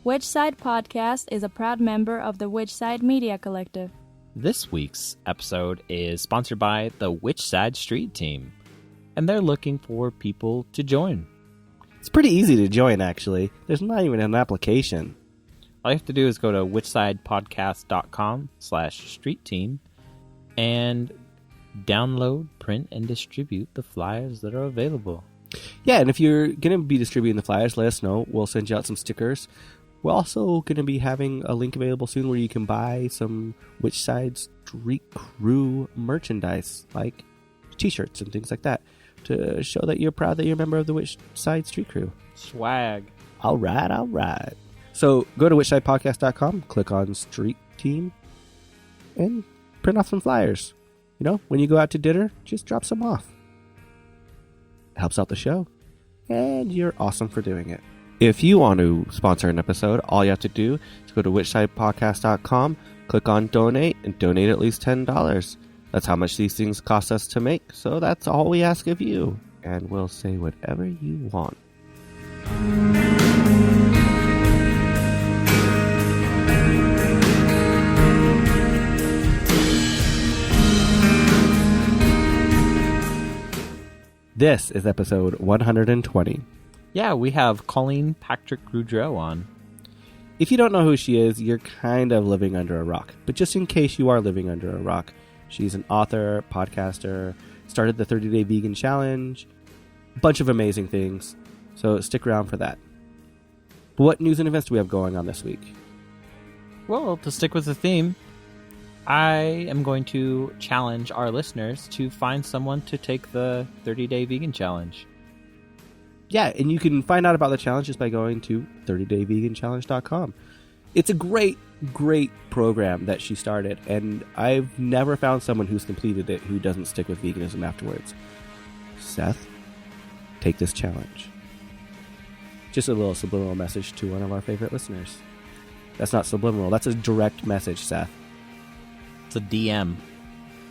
Which Side Podcast is a proud member of the Which Side Media Collective. This week's episode is sponsored by the Which Side Street Team, and they're looking for people to join. It's pretty easy to join, actually. There's not even an application. All you have to do is go to whichsidepodcast.com/street team and download, print, and distribute the flyers that are available. Yeah, and if you're going to be distributing the flyers, let us know. We'll send you out some stickers. We're also going to be having a link available soon where you can buy some Which Side Street Crew merchandise, like t-shirts and things like that, to show that you're proud that you're a member of the Which Side Street Crew. Swag. All right. So go to whichsidepodcast.com, click on Street Team, and print off some flyers. You know, when you go out to dinner, just drop some off. It helps out the show, and you're awesome for doing it. If you want to sponsor an episode, all you have to do is go to whichsidepodcast.com, click on donate, and donate at least $10. That's how much these things cost us to make, so that's all we ask of you. And we'll say whatever you want. This is episode 120. Yeah, we have Colleen Patrick-Goudreau on. If you don't know who she is, you're kind of living under a rock. But just in case you are living under a rock, she's an author, podcaster, started the 30-Day Vegan Challenge, a bunch of amazing things. So stick around for that. But what news and events do we have going on this week? Well, to stick with the theme, I am going to challenge our listeners to find someone to take the 30-Day Vegan Challenge. Yeah, and you can find out about the challenge just by going to 30dayveganchallenge.com. It's a great program that she started, and I've never found someone who's completed it who doesn't stick with veganism afterwards. Seth, take this challenge. Just a little subliminal message to one of our favorite listeners. That's not subliminal. That's a direct message, Seth. It's a DM.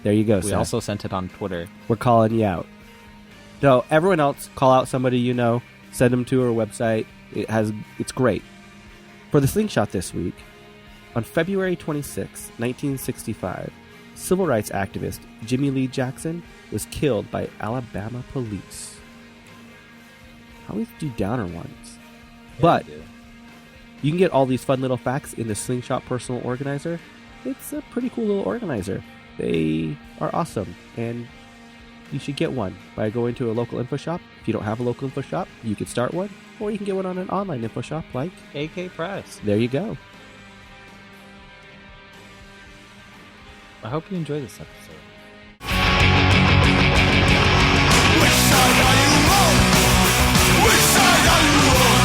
There you go, We Seth. also sent it on Twitter. We're calling you out. No, everyone else, call out somebody you know, send them to her website. It's great. For the slingshot this week, on February 26, 1965, civil rights activist Jimmy Lee Jackson was killed by Alabama police. I always do downer ones. But you can get all these fun little facts in the Slingshot Personal Organizer. It's a pretty cool little organizer. They are awesome, and you should get one by going to a local info shop. If you don't have a local info shop, you can start one, or you can get one on an online info shop like AK Press. There you go. I hope you enjoy this episode. Which side are you on? Which side are you on?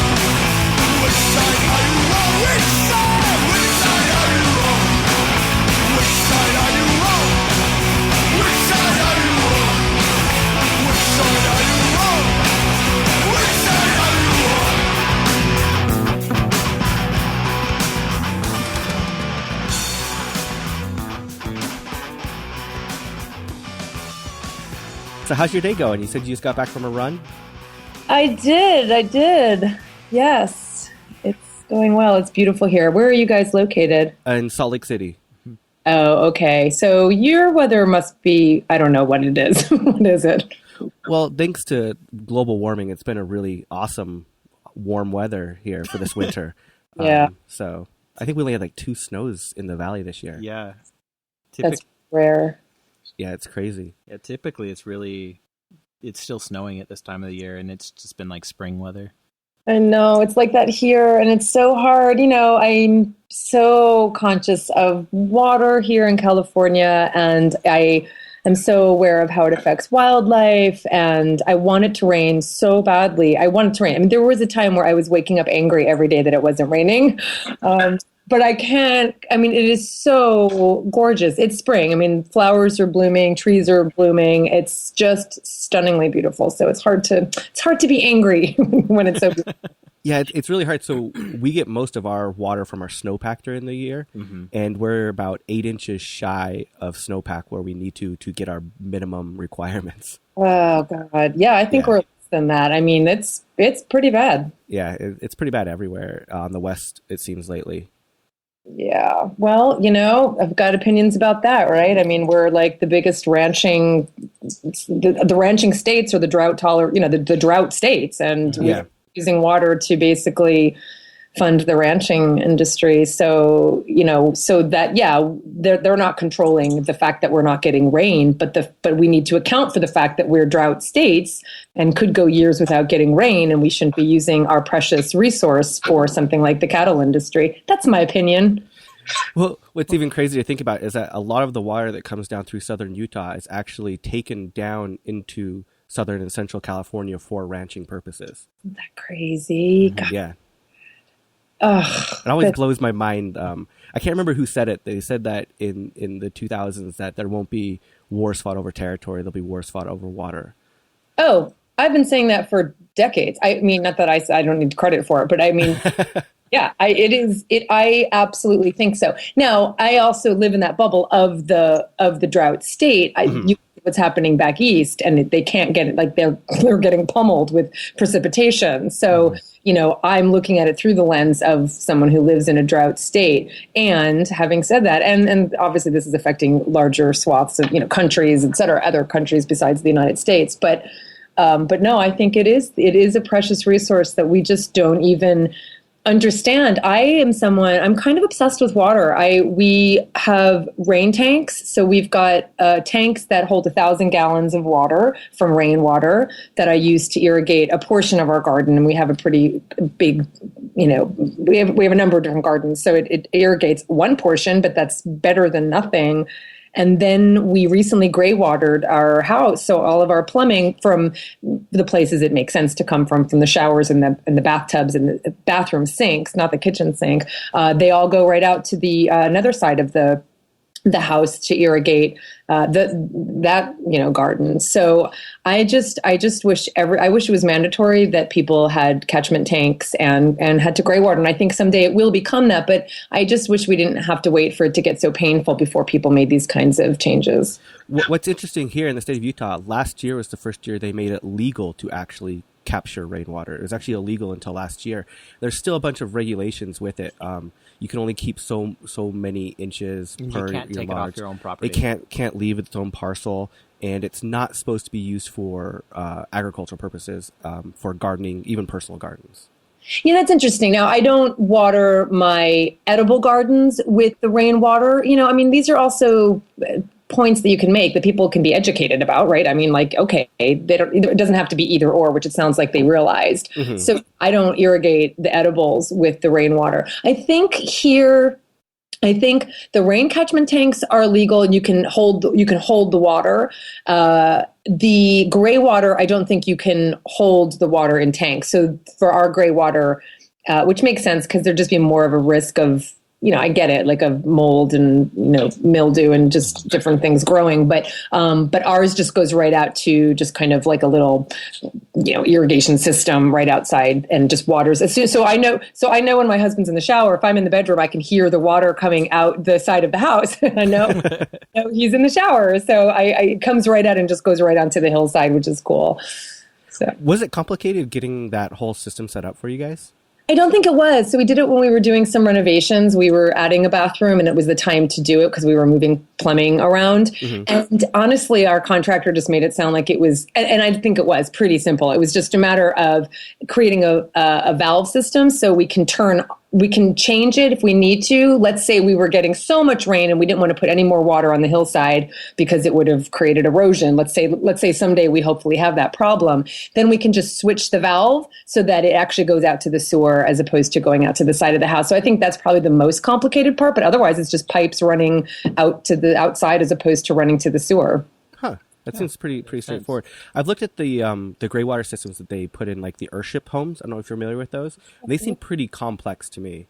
Which side are you on? Which side? Which side are you on? Which side are you on? Which side are you on? Which side are you on? Which side are you on? So how's your day going? You said you just got back from a run? I did. Yes. It's going well. It's beautiful here. Where are you guys located? In Salt Lake City. Oh, okay. So your weather must be, I don't know what it is. What is it? Well, thanks to global warming, it's been a really awesome warm weather here for this winter. Yeah. So I think we only had like 2 snows in the valley this year. Yeah. That's rare. Yeah, it's crazy. Yeah, typically it's still snowing at this time of the year, and it's just been like spring weather. I know. It's like that here, and it's so hard. You know, I'm so conscious of water here in California, and I am so aware of how it affects wildlife, and I want it to rain so badly. I want it to rain. I mean, there was a time where I was waking up angry every day that it wasn't raining. But I can't, I mean, it is so gorgeous. It's spring. I mean, flowers are blooming, trees are blooming. It's just stunningly beautiful. So it's hard to be angry when it's so beautiful. Yeah, it's really hard. So we get most of our water from our snowpack during the year, and we're about 8 inches shy of snowpack where we need to get our minimum requirements. Oh, God. Yeah, I think we're less than that. I mean, it's pretty bad. Yeah, it's pretty bad everywhere on the West, it seems, lately. Yeah. Well, I've got opinions about that, right? I mean, we're like the biggest ranching, the ranching states or the drought the drought states, and we're using water to basically fund the ranching industry. So, they're not controlling the fact that we're not getting rain, but we need to account for the fact that we're drought states and could go years without getting rain, and we shouldn't be using our precious resource for something like the cattle industry. That's my opinion. Well, what's even crazy to think about is that a lot of the water that comes down through southern Utah is actually taken down into southern and central California for ranching purposes. Isn't that crazy? God. Yeah. Ugh, it always blows my mind. I can't remember who said it. They said that in the 2000s that there won't be wars fought over territory. There'll be wars fought over water. Oh, I've been saying that for decades. I mean, not that I don't need credit for it, but I mean, yeah, I absolutely think so. Now, I also live in that bubble of the drought state. What's happening back east, and they can't get it. Like they're getting pummeled with precipitation. So, I'm looking at it through the lens of someone who lives in a drought state. And having said that, and obviously this is affecting larger swaths of, countries, et cetera, other countries besides the United States. But no, I think it is a precious resource that we just don't even understand. I'm kind of obsessed with water. We have rain tanks. So we've got tanks that hold 1,000 gallons of water from rainwater that I use to irrigate a portion of our garden. And we have a pretty big, we have a number of different gardens. So it irrigates one portion, but that's better than nothing. And then we recently gray watered our house. So all of our plumbing from the places it makes sense to come from the showers and the bathtubs and the bathroom sinks, not the kitchen sink, they all go right out to the another side of the house to irrigate that garden. So I just wish I wish it was mandatory that people had catchment tanks and had to gray water. And I think someday it will become that, but I just wish we didn't have to wait for it to get so painful before people made these kinds of changes. What's interesting here in the state of Utah, last year was the first year they made it legal to actually capture rainwater. It was actually illegal until last year. There's still a bunch of regulations with it. You can only keep so many inches per you can't take it off your own property. It can't leave its own parcel, and it's not supposed to be used for agricultural purposes, for gardening, even personal gardens. Yeah, that's interesting. Now, I don't water my edible gardens with the rainwater. These are also points that you can make that people can be educated about, right? I mean, like, okay, it doesn't have to be either or, which it sounds like they realized. Mm-hmm. So I don't irrigate the edibles with the rainwater. I think the rain catchment tanks are legal and you can hold the water. The gray water, I don't think you can hold the water in tanks. So for our gray water, which makes sense because there'd just be more of a risk of, I get it, like of mold and, mildew and just different things growing. But ours just goes right out to just kind of like a little, irrigation system right outside and just waters. So I know when my husband's in the shower, if I'm in the bedroom, I can hear the water coming out the side of the house. I know he's in the shower. So it comes right out and just goes right onto the hillside, which is cool. So was it complicated getting that whole system set up for you guys? I don't think it was. So we did it when we were doing some renovations. We were adding a bathroom and it was the time to do it because we were moving plumbing around. Mm-hmm. And honestly, our contractor just made it sound like it was, and I think it was pretty simple. It was just a matter of creating a valve system so we can change it if we need to. Let's say we were getting so much rain and we didn't want to put any more water on the hillside because it would have created erosion. Let's say someday we hopefully have that problem. Then we can just switch the valve so that it actually goes out to the sewer as opposed to going out to the side of the house. So I think that's probably the most complicated part, but otherwise it's just pipes running out to the outside as opposed to running to the sewer. Huh. That seems pretty straightforward. I've looked at the gray water systems that they put in, like the Earthship homes. I don't know if you're familiar with those. They seem pretty complex to me.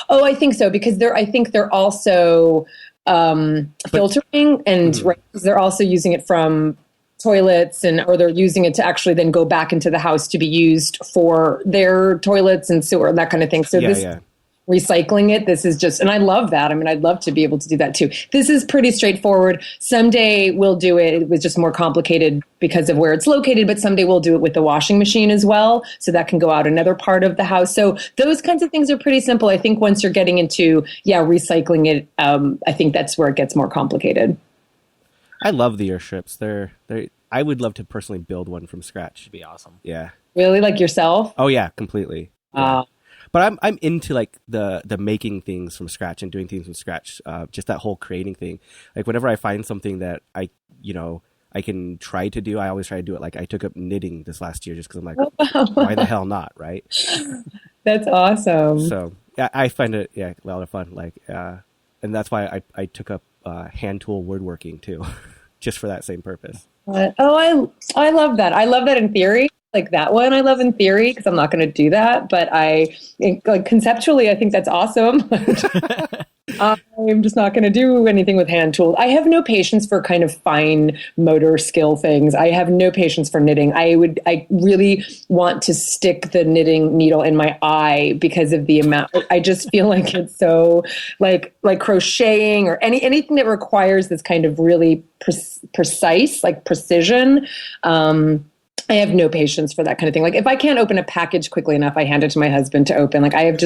Oh, I think so, because I think they're also filtering, and right, they're also using it from toilets, or they're using it to actually then go back into the house to be used for their toilets and sewer and that kind of thing. So recycling it. This is just, and I love that. I mean, I'd love to be able to do that too. This is pretty straightforward. Someday we'll do it. It was just more complicated because of where it's located, but someday we'll do it with the washing machine as well. So that can go out another part of the house. So those kinds of things are pretty simple. I think once you're getting into, recycling it, I think that's where it gets more complicated. I love the airships. I would love to personally build one from scratch. It'd be awesome. Yeah. Really? Like yourself? Oh yeah, completely. Yeah. But I'm into like the making things from scratch and doing things from scratch. Just that whole creating thing. Like whenever I find something that I can try to do, I always try to do it. Like I took up knitting this last year just because I'm like, why the hell not, right? That's awesome. So yeah, I find it a lot of fun. Like, and that's why I took up hand tool woodworking too, just for that same purpose. I love that. I love that in theory. Like that one I love in theory because I'm not going to do that, but conceptually I think that's awesome. I'm just not going to do anything with hand tools. I have no patience for kind of fine motor skill things. I have no patience for knitting. I really want to stick the knitting needle in my eye because of the amount. I just feel like it's so like crocheting or anything that requires this kind of really precise, like precision. I have no patience for that kind of thing. Like if I can't open a package quickly enough, I hand it to my husband to open. Like I have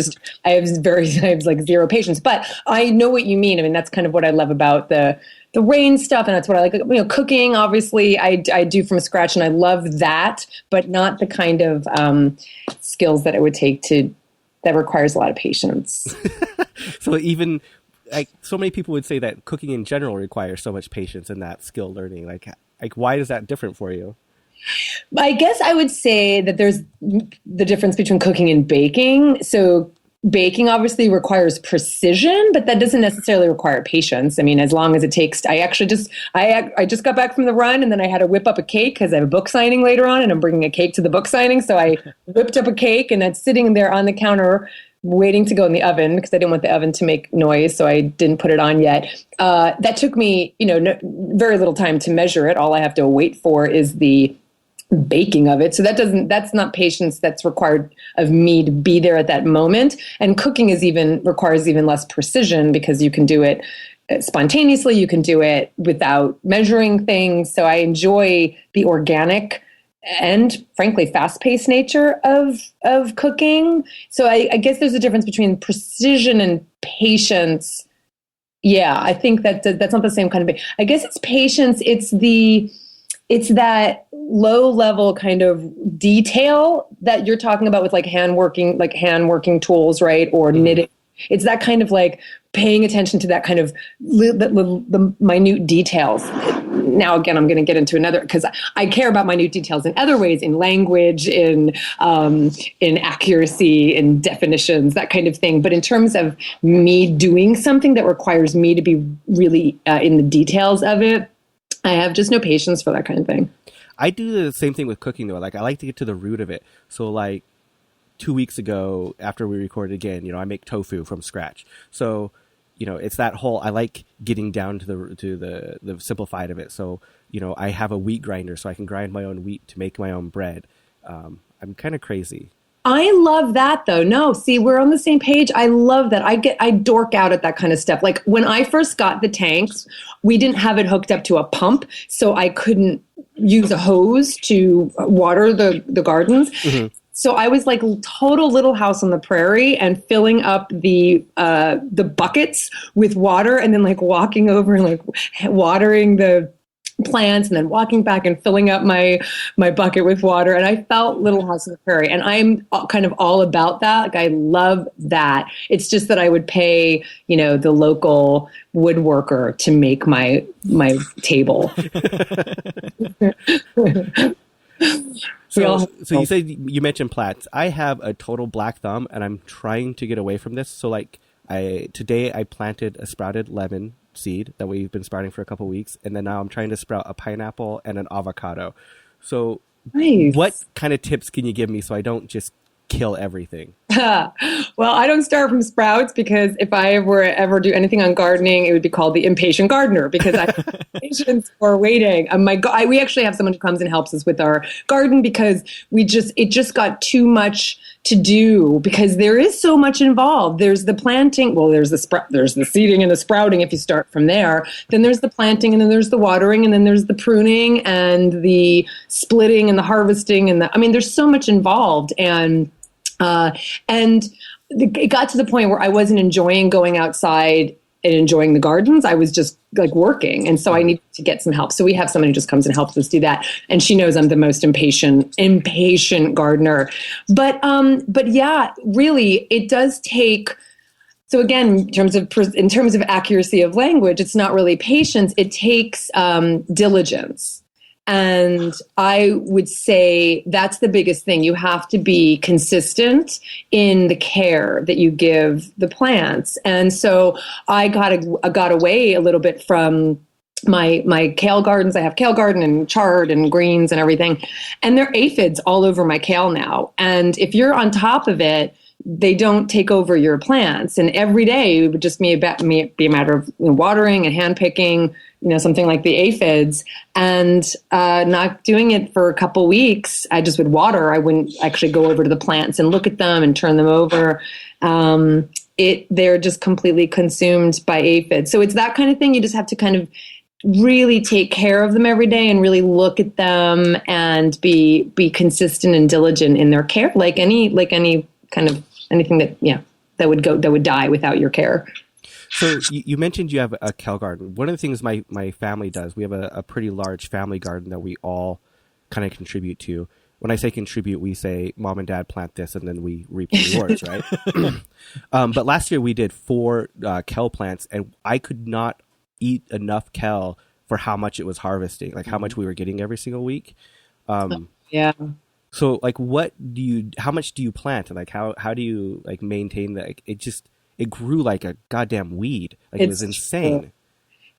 like zero patience, but I know what you mean. I mean, that's kind of what I love about the rain stuff. And that's what I like, cooking, obviously I do from scratch and I love that, but not the kind of skills that it would take that requires a lot of patience. So even like so many people would say that cooking in general requires so much patience and that skill learning. Like why is that different for you? I guess I would say that there's the difference between cooking and baking. So baking obviously requires precision, but that doesn't necessarily require patience. I mean, as long as it takes, I just got back from the run and then I had to whip up a cake because I have a book signing later on and I'm bringing a cake to the book signing. So I whipped up a cake and that's sitting there on the counter waiting to go in the oven because I didn't want the oven to make noise. So I didn't put it on yet. That took me, very little time to measure it. All I have to wait for is the baking of it. So that's not patience that's required of me to be there at that moment. And cooking requires even less precision because you can do it spontaneously. You can do it without measuring things. So I enjoy the organic and frankly, fast-paced nature of cooking. So I guess there's a difference between precision and patience. Yeah, I think that's not the same kind of. I guess it's patience. It's that low level kind of detail that you're talking about with like hand working tools, right? Or knitting. It's that kind of like paying attention to that kind of the minute details. Now, again, I'm going to get into another because I care about minute details in other ways, in language, in accuracy, in definitions, that kind of thing. But in terms of me doing something that requires me to be really in the details of it, I have just no patience for that kind of thing. I do the same thing with cooking though. Like I like to get to the root of it. So like 2 weeks ago after we recorded again, I make tofu from scratch. So, it's that whole, I like getting down to the simplified of it. So, I have a wheat grinder so I can grind my own wheat to make my own bread. I'm kind of crazy. I love that though. No, see, we're on the same page. I love that. I dork out at that kind of stuff. Like when I first got the tanks, we didn't have it hooked up to a pump, so I couldn't use a hose to water the gardens. Mm-hmm. So I was like total Little House on the Prairie and filling up the buckets with water and then like walking over and like watering the plants and then walking back and filling up my bucket with water. And I felt Little House on the Prairie. And I'm kind of all about that. Like I love that. It's just that I would pay, the local woodworker to make my table. So you said you mentioned plants. I have a total black thumb and I'm trying to get away from this. So like today I planted a sprouted lemon seed that we've been sprouting for a couple of weeks, and then now I'm trying to sprout a pineapple and an avocado. So nice. What kind of tips can you give me so I don't just kill everything? Well, I don't start from sprouts because if I were ever do anything on gardening, it would be called the impatient gardener because I have patience for waiting. We actually have someone who comes and helps us with our garden because it just got too much to do because there is so much involved. There's the planting. Well, there's the seeding and the sprouting if you start from there. Then there's the planting and then there's the watering and then there's the pruning and the splitting and the harvesting there's so much involved and it got to the point where I wasn't enjoying going outside and enjoying the gardens. I was just like working. And so I needed to get some help. So we have someone who just comes and helps us do that. And she knows I'm the most impatient gardener. But yeah, really it does take, so again, in terms of accuracy of language, it's not really patience. It takes diligence. And I would say that's the biggest thing. You have to be consistent in the care that you give the plants. And so I got away a little bit from my kale gardens. I have kale garden and chard and greens and everything. And there are aphids all over my kale now. And if you're on top of it, they don't take over your plants. And every day it would just be a matter of watering and hand picking, something like the aphids, and not doing it for a couple weeks. I just would water. I wouldn't actually go over to the plants and look at them and turn them over. They're just completely consumed by aphids. So it's that kind of thing. You just have to kind of really take care of them every day and really look at them and be consistent and diligent in their care, like any kind of anything that would die without your care. So you mentioned you have a kale garden. One of the things my family does, we have a pretty large family garden that we all kind of contribute to. When I say contribute, we say mom and dad plant this and then we reap the rewards, right? But last year we did 4 kale plants and I could not eat enough kale for how much it was harvesting, like how much we were getting every single week. Yeah. So like how much do you plant? And like how do you like maintain that? Like, it grew like a goddamn weed. Like it was insane. True.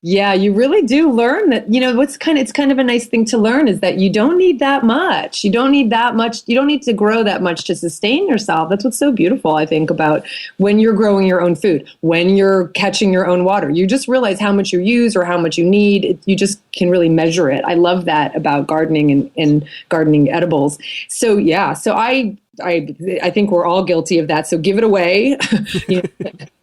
Yeah, you really do learn that, it's kind of a nice thing to learn is that you don't need that much. You don't need that much. You don't need to grow that much to sustain yourself. That's what's so beautiful, I think, about when you're growing your own food, when you're catching your own water. You just realize how much you use or how much you need. You just can really measure it. I love that about gardening and gardening edibles. So, yeah, I think we're all guilty of that. So give it away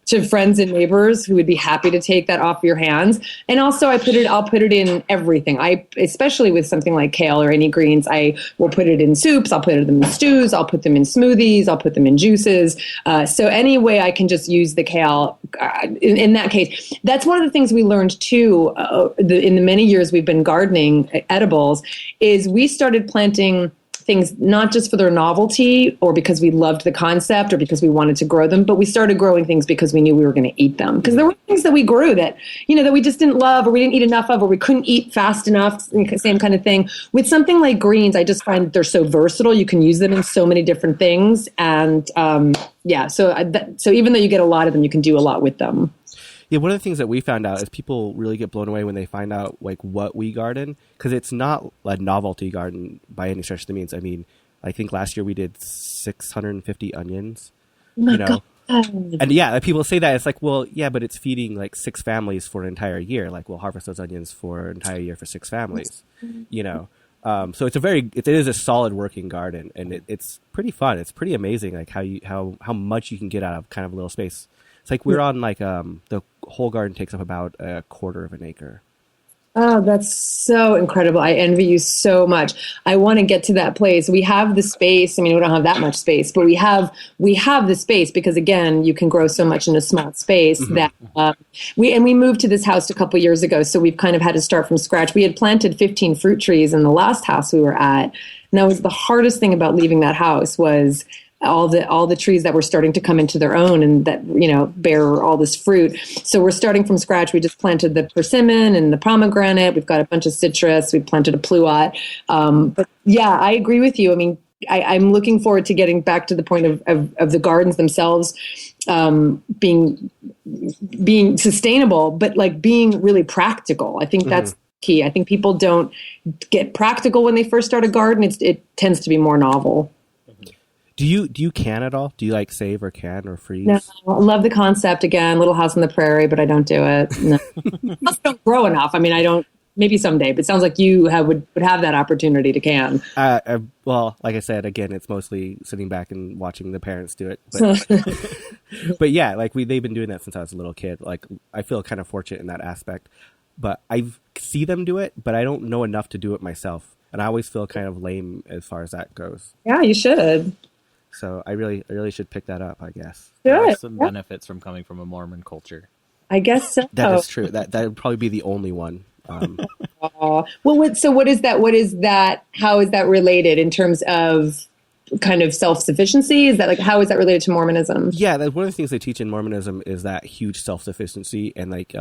to friends and neighbors who would be happy to take that off your hands. And also I'll put it in everything. Especially with something like kale or any greens, I will put it in soups. I'll put it in stews. I'll put them in smoothies. I'll put them in juices. So any way I can just use the kale in that case. That's one of the things we learned too, in the many years we've been gardening edibles, is we started planting things not just for their novelty or because we loved the concept or because we wanted to grow them, but we started growing things because we knew we were going to eat them. Because there were things that we grew that, that we just didn't love or we didn't eat enough of or we couldn't eat fast enough, same kind of thing. With something like greens, I just find that they're so versatile. You can use them in so many different things. And so even though you get a lot of them, you can do a lot with them. Yeah, one of the things that we found out is people really get blown away when they find out like what we garden, because it's not a novelty garden by any stretch of the means. I mean, I think last year we did 650 onions. God. And yeah, people say that it's like, well, yeah, but it's feeding like 6 families for an entire year. Like we'll harvest those onions for an entire year for 6 families. So it is a solid working garden, and it's pretty fun. It's pretty amazing, like how much you can get out of kind of a little space. It's like we're on like the whole garden takes up about a quarter of an acre. Oh, that's so incredible. I envy you so much. I want to get to that place. We have the space. I mean, we don't have that much space, but we have the space because again, you can grow so much in a small space that we moved to this house a couple years ago. So we've kind of had to start from scratch. We had planted 15 fruit trees in the last house we were at. And that was the hardest thing about leaving that house was all the trees that were starting to come into their own and that, bear all this fruit. So we're starting from scratch. We just planted the persimmon and the pomegranate. We've got a bunch of citrus. We planted a pluot. But yeah, I agree with you. I mean, I'm looking forward to getting back to the point of the gardens themselves being sustainable, but like being really practical. I think that's key. I think people don't get practical when they first start a garden. It tends to be more novel. Do you can at all? Do you like save or can or freeze? No, I love the concept. Again, Little House on the Prairie, but I don't do it. No. I don't grow enough. I mean, I don't. Maybe someday, but it sounds like you would have that opportunity to can. Well, like I said, again, it's mostly sitting back and watching the parents do it. But, but yeah, like they've been doing that since I was a little kid. Like I feel kind of fortunate in that aspect. But I see them do it, but I don't know enough to do it myself. And I always feel kind of lame as far as that goes. Yeah, you should. So I really should pick that up, I guess. There are some benefits from coming from a Mormon culture. I guess so. That is true. That would probably be the only one. Well, what is that? What is that? How is that related in terms of kind of self-sufficiency? Is that like, how is that related to Mormonism? Yeah, one of the things they teach in Mormonism is that huge self-sufficiency, and like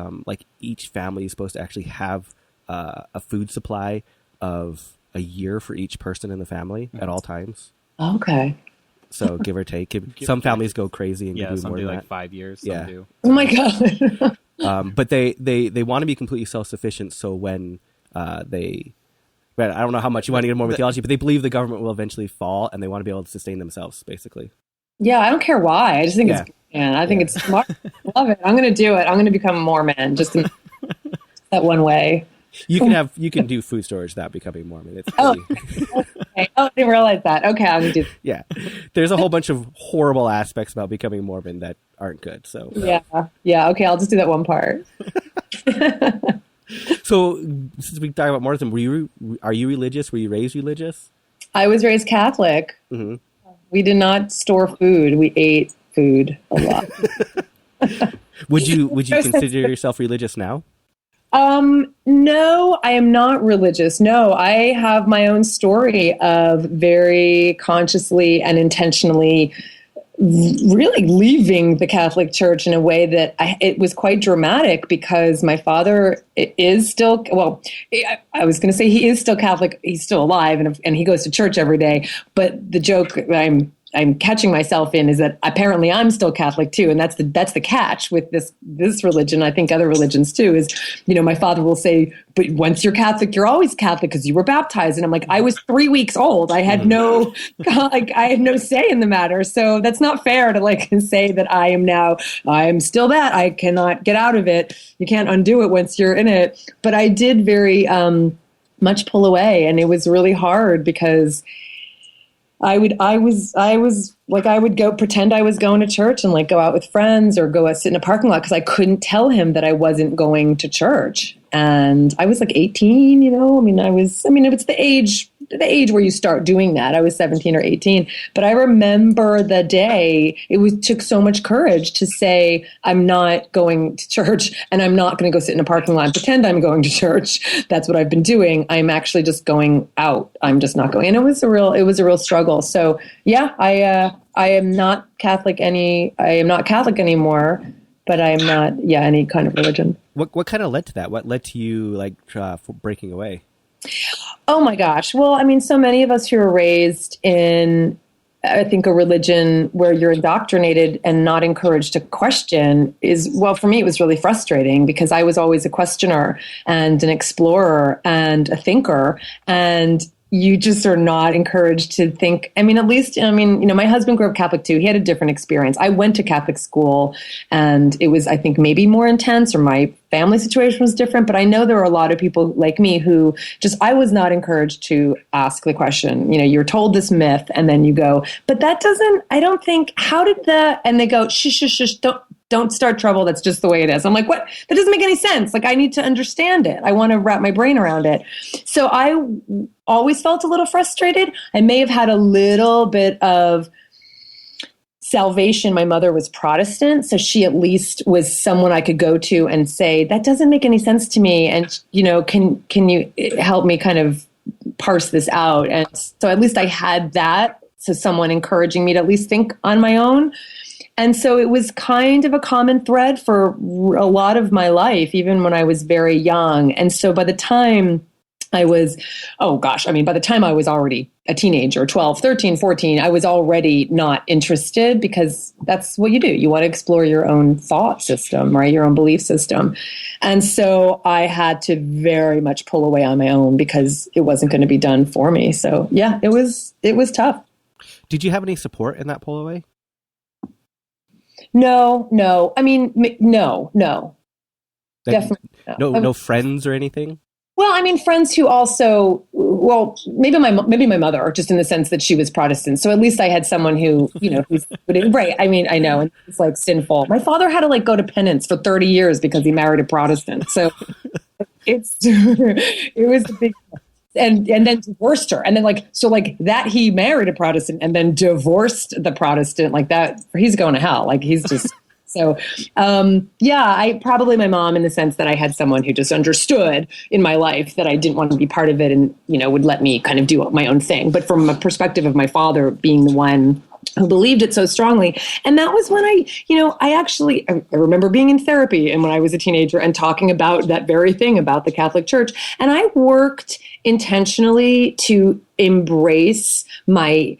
each family is supposed to actually have a food supply of a year for each person in the family at all times. Okay. So give or take. Some families go crazy and do some more do than like that. 5 years. Some do. Oh my God. But they want to be completely self-sufficient, so when I don't know how much you want to get more with theology, but they believe the government will eventually fall, and they want to be able to sustain themselves, basically. Yeah, I don't care why. I just think it's man. I think it's smart. I love it. I'm going to do it. I'm going to become a Mormon just in that one way. You can do food storage without becoming Mormon. It's Okay. Oh, I didn't realize that. Okay, I'm going to do that. Yeah. There's a whole bunch of horrible aspects about becoming Mormon that aren't good. So Yeah. Okay, I'll just do that one part. So since we talk about Mormonism, are you religious? Were you raised religious? I was raised Catholic. Mm-hmm. We did not store food. We ate food a lot. Would you consider yourself religious now? No, I am not religious. No, I have my own story of very consciously and intentionally really leaving the Catholic Church in a way that it was quite dramatic, because my father is still, well, I was going to say he is still Catholic. He's still alive and he goes to church every day. But the joke I'm catching myself in is that apparently I'm still Catholic too. And that's the catch with this religion. I think other religions too is, my father will say, but once you're Catholic, you're always Catholic because you were baptized. And I'm like, I was 3 weeks old. I had no say in the matter. So that's not fair to say that I am still that. I cannot get out of it. You can't undo it once you're in it. But I did very much pull away, and it was really hard because I would go pretend I was going to church and go out with friends or go sit in a parking lot because I couldn't tell him that I wasn't going to church. And I was 18, it's the age where you start doing that. I was 17 or 18, but I remember the day took so much courage to say, I'm not going to church and I'm not going to go sit in a parking lot and pretend I'm going to church. That's what I've been doing. I'm actually just going out. I'm just not going. And it was a real struggle. So yeah, I am not Catholic anymore, but I am not, any kind of religion. What kind of led to that? What led to you breaking away? Oh my gosh. Well, so many of us who are raised in, I think, a religion where you're indoctrinated and not encouraged to question for me, it was really frustrating because I was always a questioner and an explorer and a thinker, and you just are not encouraged to think. My husband grew up Catholic too. He had a different experience. I went to Catholic school and it was, I think, maybe more intense, or my family situation was different. But I know there are a lot of people like me who I was not encouraged to ask the question. You're told this myth and then you go, but that doesn't, I don't think, and they go, shush, don't start trouble. That's just the way it is. I'm like, what? That doesn't make any sense. I need to understand it. I want to wrap my brain around it. So I always felt a little frustrated. I may have had a little bit of salvation. My mother was Protestant, so she at least was someone I could go to and say, that doesn't make any sense to me. And, can you help me kind of parse this out? And so at least I had that. So someone encouraging me to at least think on my own. And so it was kind of a common thread for a lot of my life, even when I was very young. And so by the time I was, by the time I was already a teenager, 12, 13, 14, I was already not interested, because that's what you do. You want to explore your own thought system, right? Your own belief system. And so I had to very much pull away on my own because it wasn't going to be done for me. So yeah, it was tough. Did you have any support in that pull away? No. I mean, no. Like, Definitely no. No friends or anything? Well, I mean, friends who also, maybe my mother, just in the sense that she was Protestant. So at least I had someone who, who's right. I mean, I know, and it's like sinful. My father had to like go to penance for 30 years because he married a Protestant. So it was a big, and then divorced her. And then that he married a Protestant and then divorced the Protestant like that. He's going to hell. Like he's just. So, I probably my mom in the sense that I had someone who just understood in my life that I didn't want to be part of it and, would let me kind of do my own thing. But from a perspective of my father being the one who believed it so strongly. And that was when I remember being in therapy and when I was a teenager and talking about that very thing about the Catholic Church. And I worked intentionally to embrace my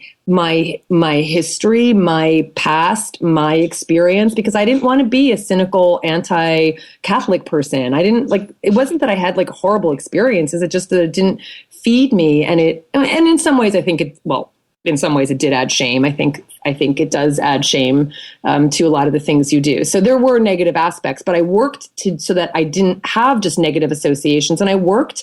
history, my past, my experience, because I didn't want to be a cynical anti-Catholic person. It wasn't that I had like horrible experiences. It just that it didn't feed me. And in some ways, in some ways it did add shame. I think it does add shame to a lot of the things you do. So there were negative aspects, but I worked so that I didn't have just negative associations. And I worked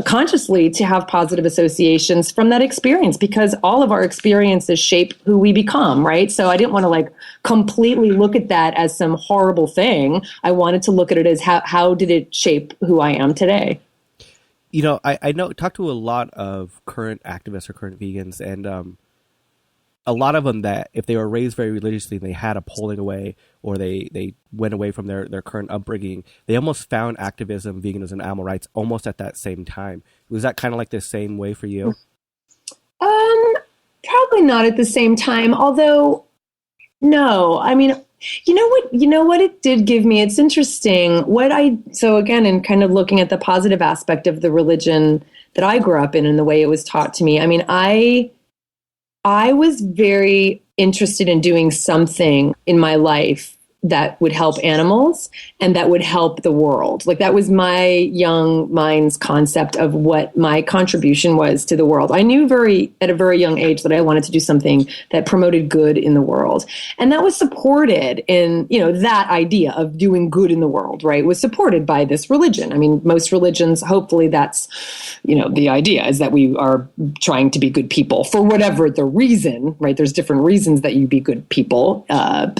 consciously to have positive associations from that experience because all of our experiences shape who we become, right? So I didn't want to like completely look at that as some horrible thing. I wanted to look at it as how did it shape who I am today? I talk to a lot of current activists or current vegans, and a lot of them that if they were raised very religiously and they had a pulling away or they went away from their current upbringing, they almost found activism, veganism, and animal rights almost at that same time. Was that kind of like the same way for you? Probably not at the same time, although no, I mean, you know what it did give me? It's interesting. So again, in kind of looking at the positive aspect of the religion that I grew up in and the way it was taught to me, I mean, I was very interested in doing something in my life that would help animals and that would help the world. Like that was my young mind's concept of what my contribution was to the world. I knew at a very young age that I wanted to do something that promoted good in the world. And that was supported in, that idea of doing good in the world, right, was supported by this religion. I mean, most religions, hopefully that's, the idea is that we are trying to be good people for whatever the reason, right? There's different reasons that you be good people,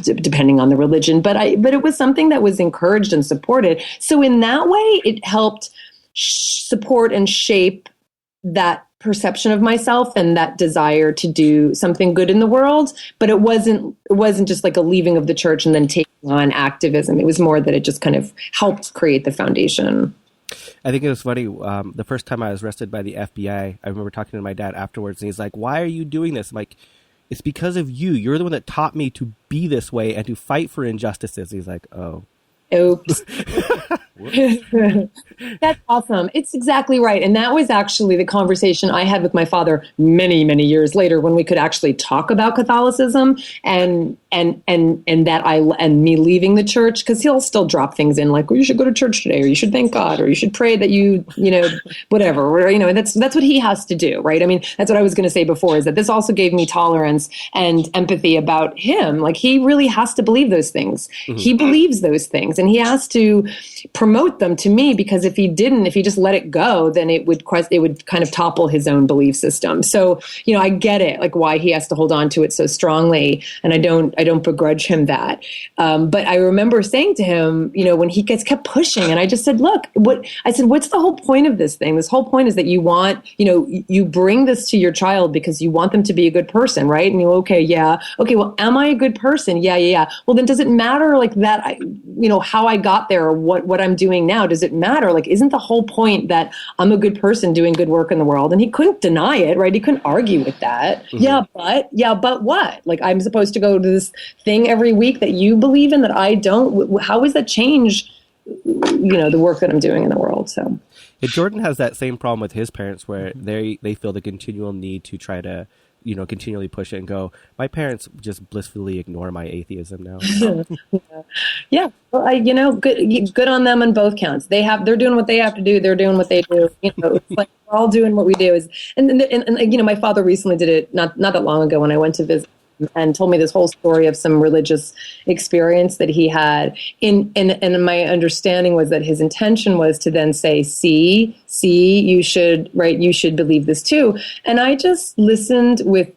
depending on the religion. But it was something that was encouraged and supported. So in that way, it helped support and shape that perception of myself and that desire to do something good in the world. But it wasn't just like a leaving of the church and then taking on activism. It was more that it just kind of helped create the foundation. I think it was funny. The first time I was arrested by the FBI, I remember talking to my dad afterwards, and he's like, "Why are you doing this?" I'm like, "It's because of you. You're the one that taught me to be this way and to fight for injustices." He's like, "Oh. Oops." That's awesome. It's exactly right. And that was actually the conversation I had with my father many, many years later when we could actually talk about Catholicism and me leaving the church, because he'll still drop things in like, well, you should go to church today, or you should thank God, or you should pray that whatever, or, that's what he has to do. Right. I mean, that's what I was going to say before, is that this also gave me tolerance and empathy about him. Like he really has to believe those things. Mm-hmm. He believes those things and he has to promote them to me, because if he just let it go, then it would kind of topple his own belief system. So, I get it, like why he has to hold on to it so strongly. And I don't begrudge him that. But I remember saying to him, when he kept pushing, and I just said, look, what's the whole point of this thing? This whole point is that you want, you bring this to your child because you want them to be a good person, right? And okay, well, am I a good person? Yeah. Well, then does it matter like that, how I got there or what I'm doing now? Does it matter? Like, isn't the whole point that I'm a good person doing good work in the world? And he couldn't deny it, right? He couldn't argue with that. Mm-hmm. But what? Like, I'm supposed to go to this thing every week that you believe in that I don't? How does that change, the work that I'm doing in the world? So. Yeah, Jordan has that same problem with his parents where they feel the continual need to try to continually push it and go, my parents just blissfully ignore my atheism now. Yeah. Well, good on them on both counts. They're doing what they have to do. They're doing what they do. It's like we're all doing what we do. And my father recently did it not that long ago when I went to visit and told me this whole story of some religious experience that he had. And my understanding was that his intention was to then say, see, you should believe this too. And I just listened with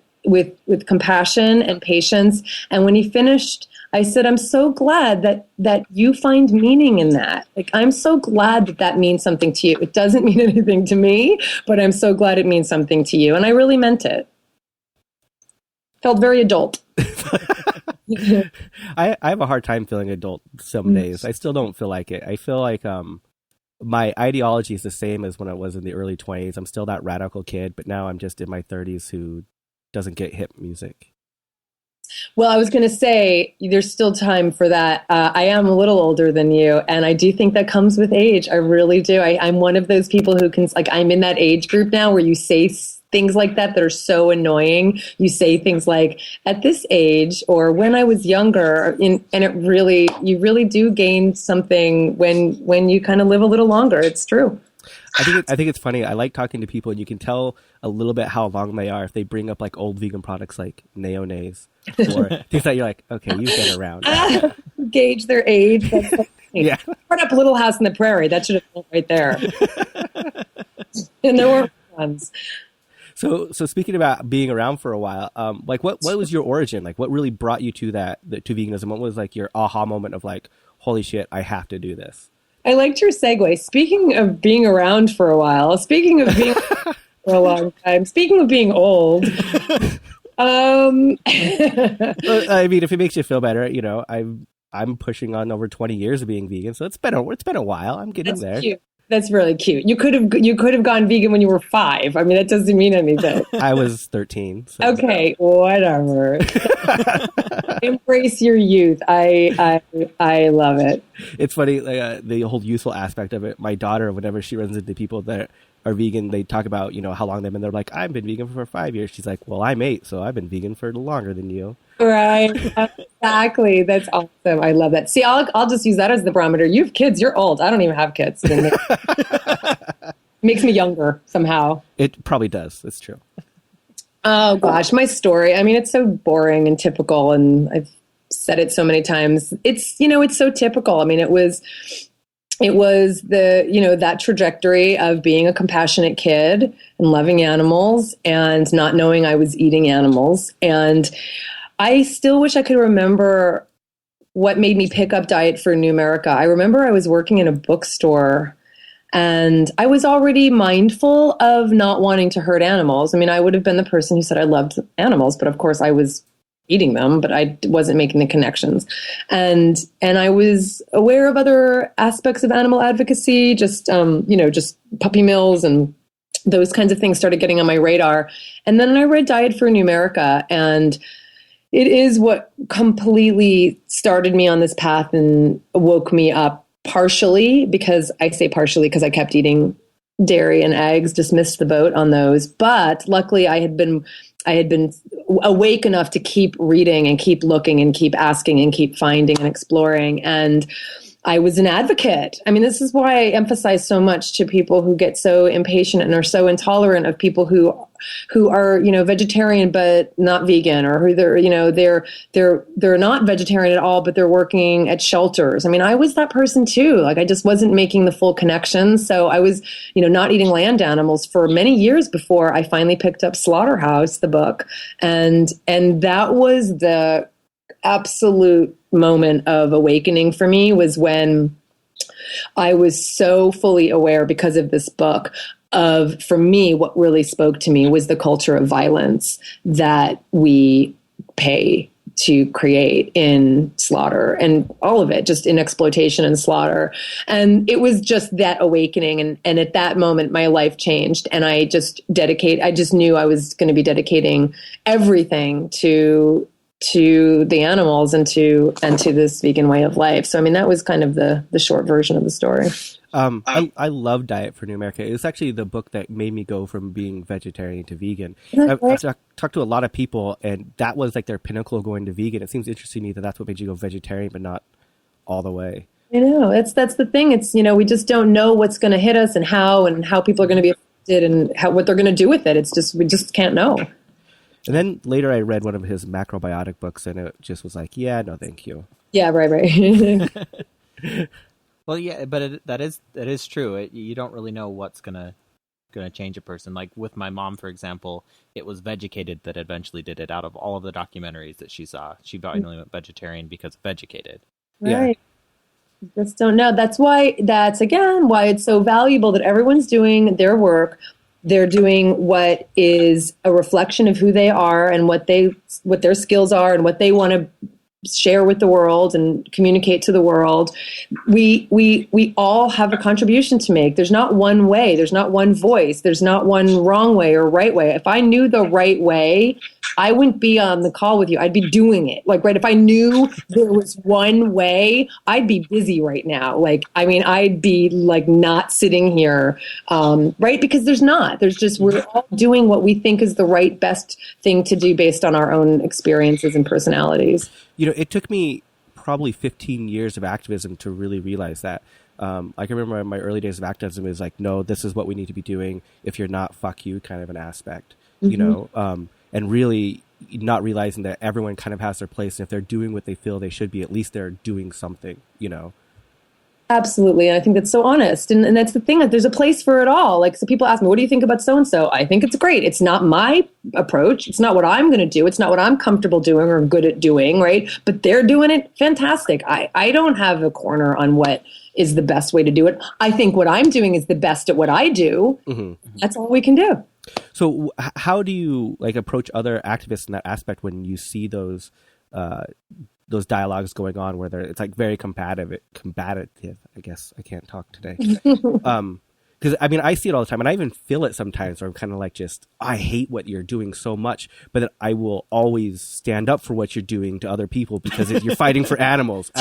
compassion and patience. And when he finished, I said, I'm so glad that you find meaning in that. Like, I'm so glad that means something to you. It doesn't mean anything to me, but I'm so glad it means something to you. And I really meant it. Felt very adult. I have a hard time feeling adult some days. I still don't feel like it. I feel like my ideology is the same as when I was in the early 20s. I'm still that radical kid, but now I'm just in my 30s who doesn't get hip music. Well, I was going to say, there's still time for that. I am a little older than you, and I do think that comes with age. I really do. I'm one of those people who can, like, I'm in that age group now where you say things like that are so annoying. You say things like, at this age, or when I was younger, and you really do gain something when you kind of live a little longer. It's true. I think it's funny. I like talking to people, and you can tell a little bit how long they are if they bring up like old vegan products like mayonnaise or things that you're like, okay, you've been around. Gauge their age. That's like, yeah. Put up Little House on the Prairie. That should have been right there. And there were ones. So speaking about being around for a while, like what was your origin? Like, what really brought you to to veganism? What was like your aha moment of like, holy shit, I have to do this? I liked your segue. Speaking of being around for a while, speaking of being for a long time, speaking of being old. I mean, if it makes you feel better, I'm pushing on over 20 years of being vegan, so it's been a while. I'm getting there. Cute. That's really cute. You could have gone vegan when you were 5. I mean, that doesn't mean anything. I was 13. So. Okay, whatever. Embrace your youth. I love it. It's funny, the whole youthful aspect of it. My daughter, whenever she runs into people that are vegan, they talk about how long they've been. They're like, I've been vegan for 5 years. She's like, well, I'm 8, so I've been vegan for longer than you. Right. Exactly. That's awesome. I love that. See, I'll just use that as the barometer. You have kids. You're old. I don't even have kids. Makes me younger somehow. It probably does. It's true. Oh gosh, my story. I mean, it's so boring and typical, and I've said it so many times. It's so typical. I mean, it was that trajectory of being a compassionate kid and loving animals and not knowing I was eating animals. And I still wish I could remember what made me pick up Diet for New America. I remember I was working in a bookstore and I was already mindful of not wanting to hurt animals. I mean, I would have been the person who said I loved animals, but of course I was eating them, but I wasn't making the connections. And I was aware of other aspects of animal advocacy, just puppy mills and those kinds of things started getting on my radar. And then I read Diet for New America, and it is what completely started me on this path and woke me up, partially because I kept eating dairy and eggs, just missed the boat on those. But luckily I had been awake enough to keep reading and keep looking and keep asking and keep finding and exploring. And I was an advocate. I mean, this is why I emphasize so much to people who get so impatient and are so intolerant of people who are, vegetarian but not vegan, or who they're not vegetarian at all, but they're working at shelters. I mean, I was that person too. Like, I just wasn't making the full connections. So I was, not eating land animals for many years before I finally picked up Slaughterhouse, the book. And that was the absolute moment of awakening for me, was when I was so fully aware, because of this book, of, for me, what really spoke to me was the culture of violence that we pay to create in slaughter, and all of it, just in exploitation and slaughter. And it was just that awakening. And at that moment, my life changed. And I just knew I was going to be dedicating everything to to the animals and to this vegan way of life. So I mean, that was kind of the short version of the story. I love Diet for New America. It was actually the book that made me go from being vegetarian to vegan. I've talked to a lot of people, and that was like their pinnacle of going to vegan. It seems interesting to me that that's what made you go vegetarian, but not all the way. I know, that's the thing. It's, we just don't know what's going to hit us and how people are going to be affected and what they're going to do with it. It's just, we just can't know. And then later I read one of his macrobiotic books, and it just was like, yeah, no, thank you. Yeah, right. Well, yeah, but that is true. You don't really know what's gonna change a person. Like with my mom, for example, it was Vegucated that eventually did it. Out of all of the documentaries that she saw, she finally went vegetarian because of Vegucated. Right. You just don't know. That's again why it's so valuable that everyone's doing their work. They're doing what is a reflection of who they are and what their skills are and what they want to share with the world and communicate to the world. We all have a contribution to make. There's not one way. There's not one voice. There's not one wrong way or right way. If I knew the right way, I wouldn't be on the call with you. I'd be doing it. Like, right. If I knew there was one way, I'd be busy right now. I'd be like not sitting here. Right. Because there's not, there's just, we're all doing what we think is the right, best thing to do based on our own experiences and personalities. It took me probably 15 years of activism to really realize that. I can remember in my early days of activism, it was like, no, this is what we need to be doing. If you're not, fuck you, kind of an aspect, and really not realizing that everyone kind of has their place. And if they're doing what they feel they should be, at least they're doing something, Absolutely. And I think that's so honest. And that's the thing, that there's a place for it all. Like, so people ask me, what do you think about so-and-so? I think it's great. It's not my approach. It's not what I'm going to do. It's not what I'm comfortable doing or good at doing. Right. But they're doing it fantastic. I don't have a corner on what is the best way to do it. I think what I'm doing is the best at what I do. Mm-hmm. That's all we can do. So how do you approach other activists in that aspect when you see those dialogues going on where it's like very combative, I guess. I can't talk today. Because I see it all the time, and I even feel it sometimes where I'm kind of like, I hate what you're doing so much, but then I will always stand up for what you're doing to other people because you're fighting for animals.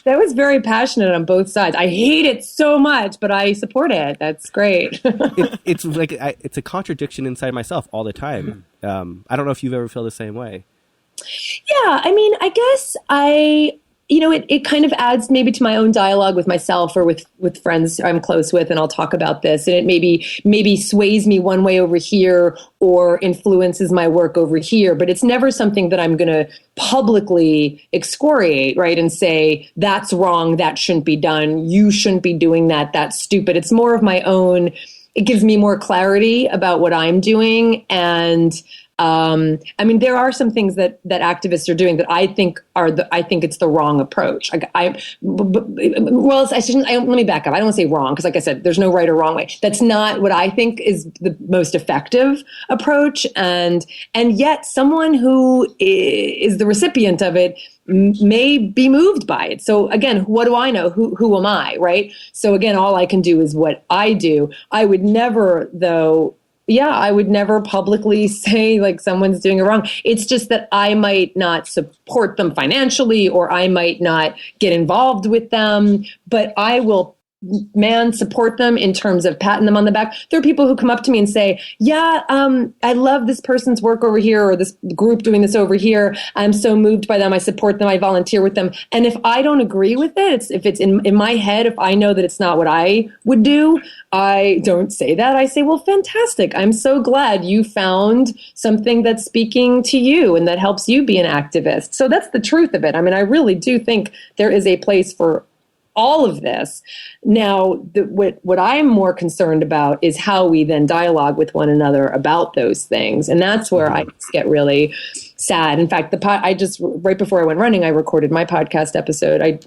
That was very passionate on both sides. I hate it so much, but I support it. That's great. It's like it's a contradiction inside myself all the time. I don't know if you've ever felt the same way. Yeah, I guess it kind of adds maybe to my own dialogue with myself or with friends I'm close with, and I'll talk about this, and it maybe sways me one way over here or influences my work over here, but it's never something that I'm going to publicly excoriate, right, and say, that's wrong, that shouldn't be done, you shouldn't be doing that, that's stupid. It's more of my own, it gives me more clarity about what I'm doing, and there are some things that activists are doing that I think it's the wrong approach. Let me back up. I don't want to say wrong because, like I said, there's no right or wrong way. That's not what I think is the most effective approach. And yet someone who is the recipient of it may be moved by it. So again, what do I know? Who am I? Right. So again, all I can do is what I do. I would never, though. Yeah, I would never publicly say like someone's doing it wrong. It's just that I might not support them financially, or I might not get involved with them, but I will support them in terms of patting them on the back. There are people who come up to me and say, yeah, I love this person's work over here, or this group doing this over here. I'm so moved by them. I support them. I volunteer with them. And if I don't agree with it, if it's in my head, if I know that it's not what I would do, I don't say that. I say, well, fantastic. I'm so glad you found something that's speaking to you and that helps you be an activist. So that's the truth of it. I really do think there is a place for all of this. Now, what I'm more concerned about is how we then dialogue with one another about those things. And that's where I just get really sad. In fact, right before I went running, I recorded my podcast episode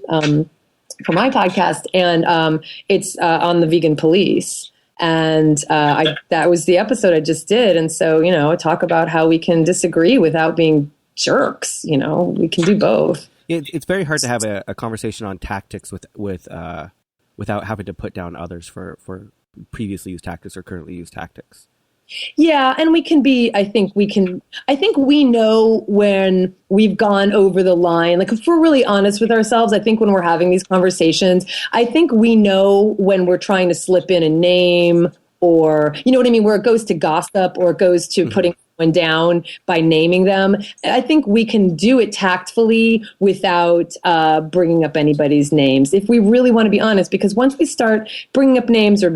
for my podcast, and it's on the vegan police. And that was the episode I just did. And so, talk about how we can disagree without being jerks. We can do both. It's very hard to have a conversation on tactics without having to put down others for previously used tactics or currently used tactics. Yeah, and I think we know when we've gone over the line. Like, if we're really honest with ourselves, I think when we're having these conversations, I think we know when we're trying to slip in a name, or, you know what I mean, where it goes to gossip or it goes to putting someone down by naming them. I think we can do it tactfully without bringing up anybody's names, if we really want to be honest, because once we start bringing up names or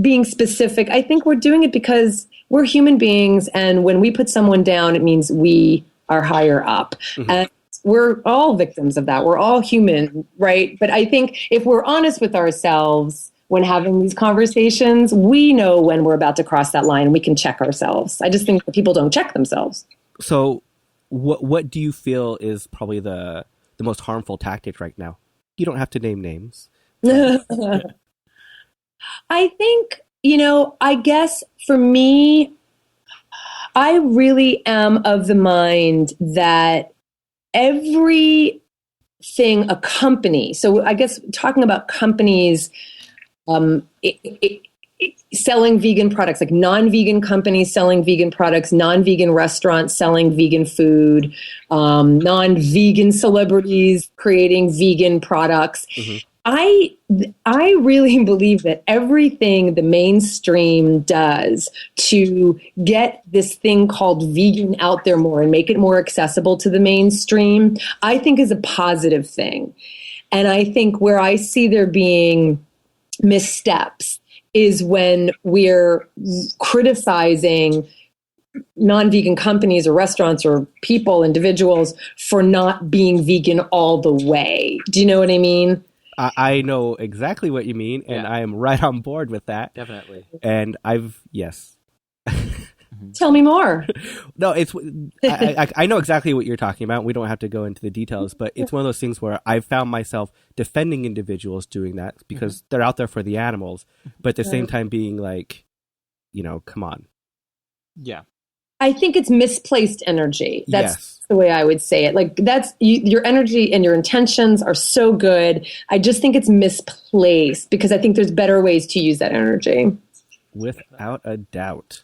being specific, I think we're doing it because we're human beings. And when we put someone down, it means we are higher up. And we're all victims of that. We're all human, right? But I think if we're honest with ourselves, when having these conversations, we know when we're about to cross that line and we can check ourselves. I just think that people don't check themselves. So what do you feel is probably the most harmful tactic right now? You don't have to name names. I think, I guess for me, I really am of the mind that everything a company, so I guess talking about companies, selling vegan products, like non-vegan companies selling vegan products, non-vegan restaurants selling vegan food, non-vegan celebrities creating vegan products. I really believe that everything the mainstream does to get this thing called vegan out there more and make it more accessible to the mainstream, I think is a positive thing. And I think where I see there being missteps is when we're criticizing non-vegan companies or restaurants or people, individuals, for not being vegan all the way. Do you know what I mean? I know exactly what you mean, and I am right on board with that. Definitely. And yes. Tell me more. No, I know exactly what you're talking about. We don't have to go into the details, but it's one of those things where I've found myself defending individuals doing that because they're out there for the animals, but at the same time being like, come on. Yeah. I think it's misplaced energy. That's yes. the way I would say it. Like, that's your energy and your intentions are so good. I just think it's misplaced because I think there's better ways to use that energy. Without a doubt.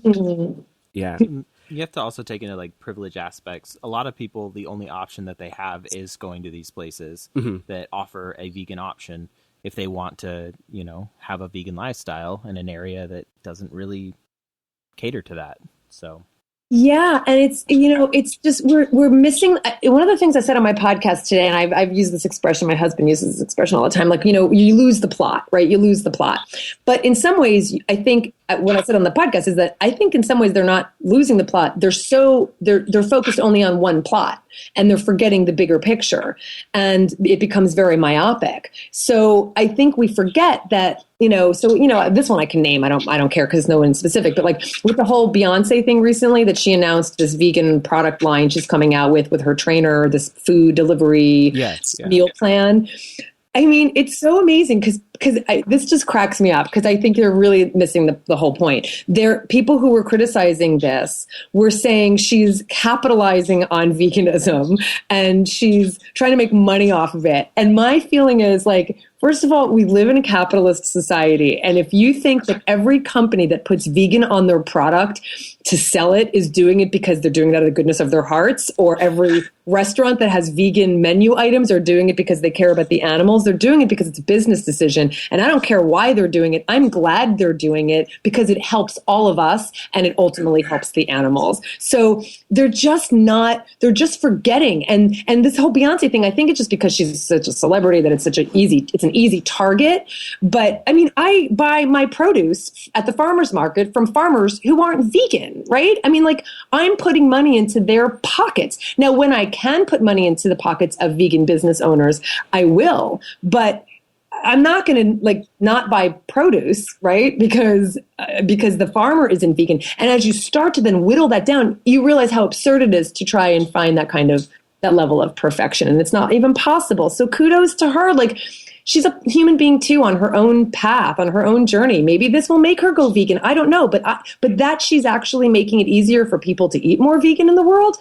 Yeah. You have to also take into privilege aspects. A lot of people, the only option that they have is going to these places that offer a vegan option if they want to, have a vegan lifestyle in an area that doesn't really cater to that. So. Yeah. And it's, it's just, we're missing. One of the things I said on my podcast today, and I've used this expression, my husband uses this expression all the time, you lose the plot, right? You lose the plot. But in some ways, I think what I said on the podcast is that I think in some ways they're not losing the plot. They're focused only on one plot and they're forgetting the bigger picture, and it becomes very myopic. So I think we forget that, this one I can name. I don't care because no one's specific, but with the whole Beyonce thing recently that she announced this vegan product line she's coming out with her trainer, this food delivery meal plan. I mean, it's so amazing because this just cracks me up because I think they're really missing the whole point. People who were criticizing this were saying she's capitalizing on veganism and she's trying to make money off of it. And my feeling is first of all, we live in a capitalist society. And if you think that every company that puts vegan on their product to sell it is doing it because they're doing it out of the goodness of their hearts, or every restaurant that has vegan menu items are doing it because they care about the animals, they're doing it because it's a business decision. And I don't care why they're doing it. I'm glad they're doing it because it helps all of us and it ultimately helps the animals. So they're just forgetting. And this whole Beyonce thing, I think it's just because she's such a celebrity that it's an easy target. But I mean, I buy my produce at the farmer's market from farmers who aren't vegan, right? I mean, I'm putting money into their pockets. Now, when I can put money into the pockets of vegan business owners, I will. But I'm not going to not buy produce, right? Because the farmer isn't vegan. And as you start to then whittle that down, you realize how absurd it is to try and find that level of perfection. And it's not even possible. So kudos to her. She's a human being too, on her own path, on her own journey. Maybe this will make her go vegan. I don't know. But that she's actually making it easier for people to eat more vegan in the world.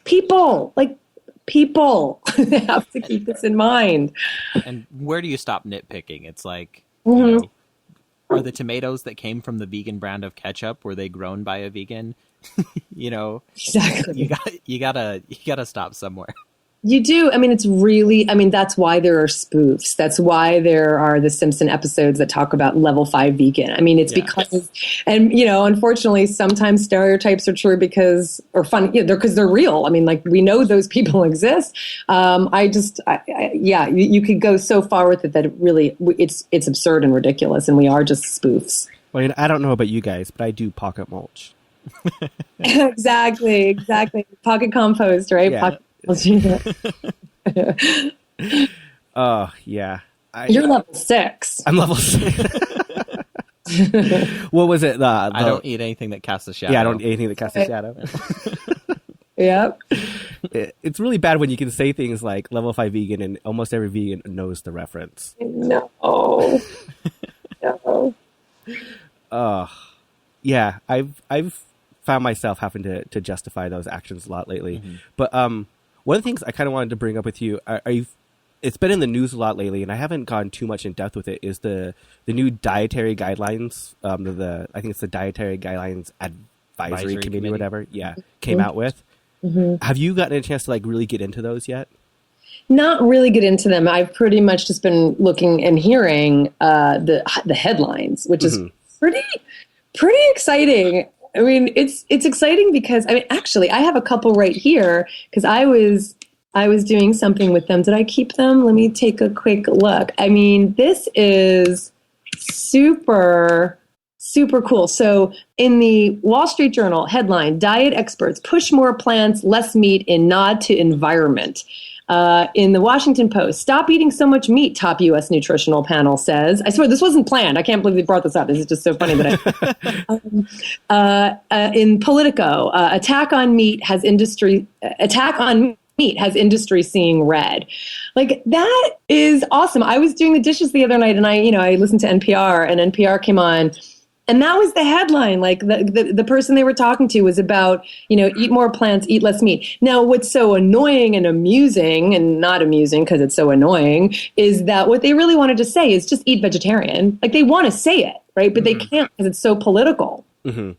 People have to keep this in mind. And where do you stop nitpicking? It's Or the tomatoes that came from the vegan brand of ketchup, were they grown by a vegan? Exactly. You gotta stop somewhere. You do. I mean, that's why there are spoofs. That's why there are the Simpson episodes that talk about level 5 vegan. I mean, it's because, and, unfortunately, sometimes stereotypes are true because they're real. I mean, like, we know those people exist. You could go so far with it that it really, it's absurd and ridiculous, and we are just spoofs. Well, I don't know about you guys, but I do pocket mulch. Exactly. Pocket compost, right? Yeah. Pocket yeah. You're level 6. I'm level 6. What was it? I don't eat anything that casts a shadow. Yeah, I don't eat anything that casts a shadow. Yep. It's really bad when you can say things like level 5 vegan and almost every vegan knows the reference. No. No. Yeah, I've found myself having to justify those actions a lot lately. Mm-hmm. But one of the things I kind of wanted to bring up with you, it's been in the news a lot lately, and I haven't gone too much in depth with it, is the new dietary guidelines, I think it's the Dietary Guidelines Advisory Committee or whatever, came out with. Mm-hmm. Have you gotten a chance to really get into those yet? Not really get into them. I've pretty much just been looking and hearing the headlines, which is pretty exciting. I mean, it's exciting because, actually, I have a couple right here because I was doing something with them. Did I keep them? Let me take a quick look. I mean, this is super, super cool. So in the Wall Street Journal headline, diet experts push more plants, less meat in nod to environment. In the Washington Post, stop eating so much meat, top U.S. nutritional panel says. I swear, this wasn't planned. I can't believe they brought this up. This is just so funny that in Politico, attack on meat has industry seeing red. Like, that is awesome. I was doing the dishes the other night, and I listened to NPR, and NPR came on. And that was the headline. Like, the person they were talking to was about, eat more plants, eat less meat. Now, what's so annoying and amusing, and not amusing because it's so annoying, is that what they really wanted to say is just eat vegetarian. Like, they want to say it, right? But they can't because it's so political. Mm-hmm.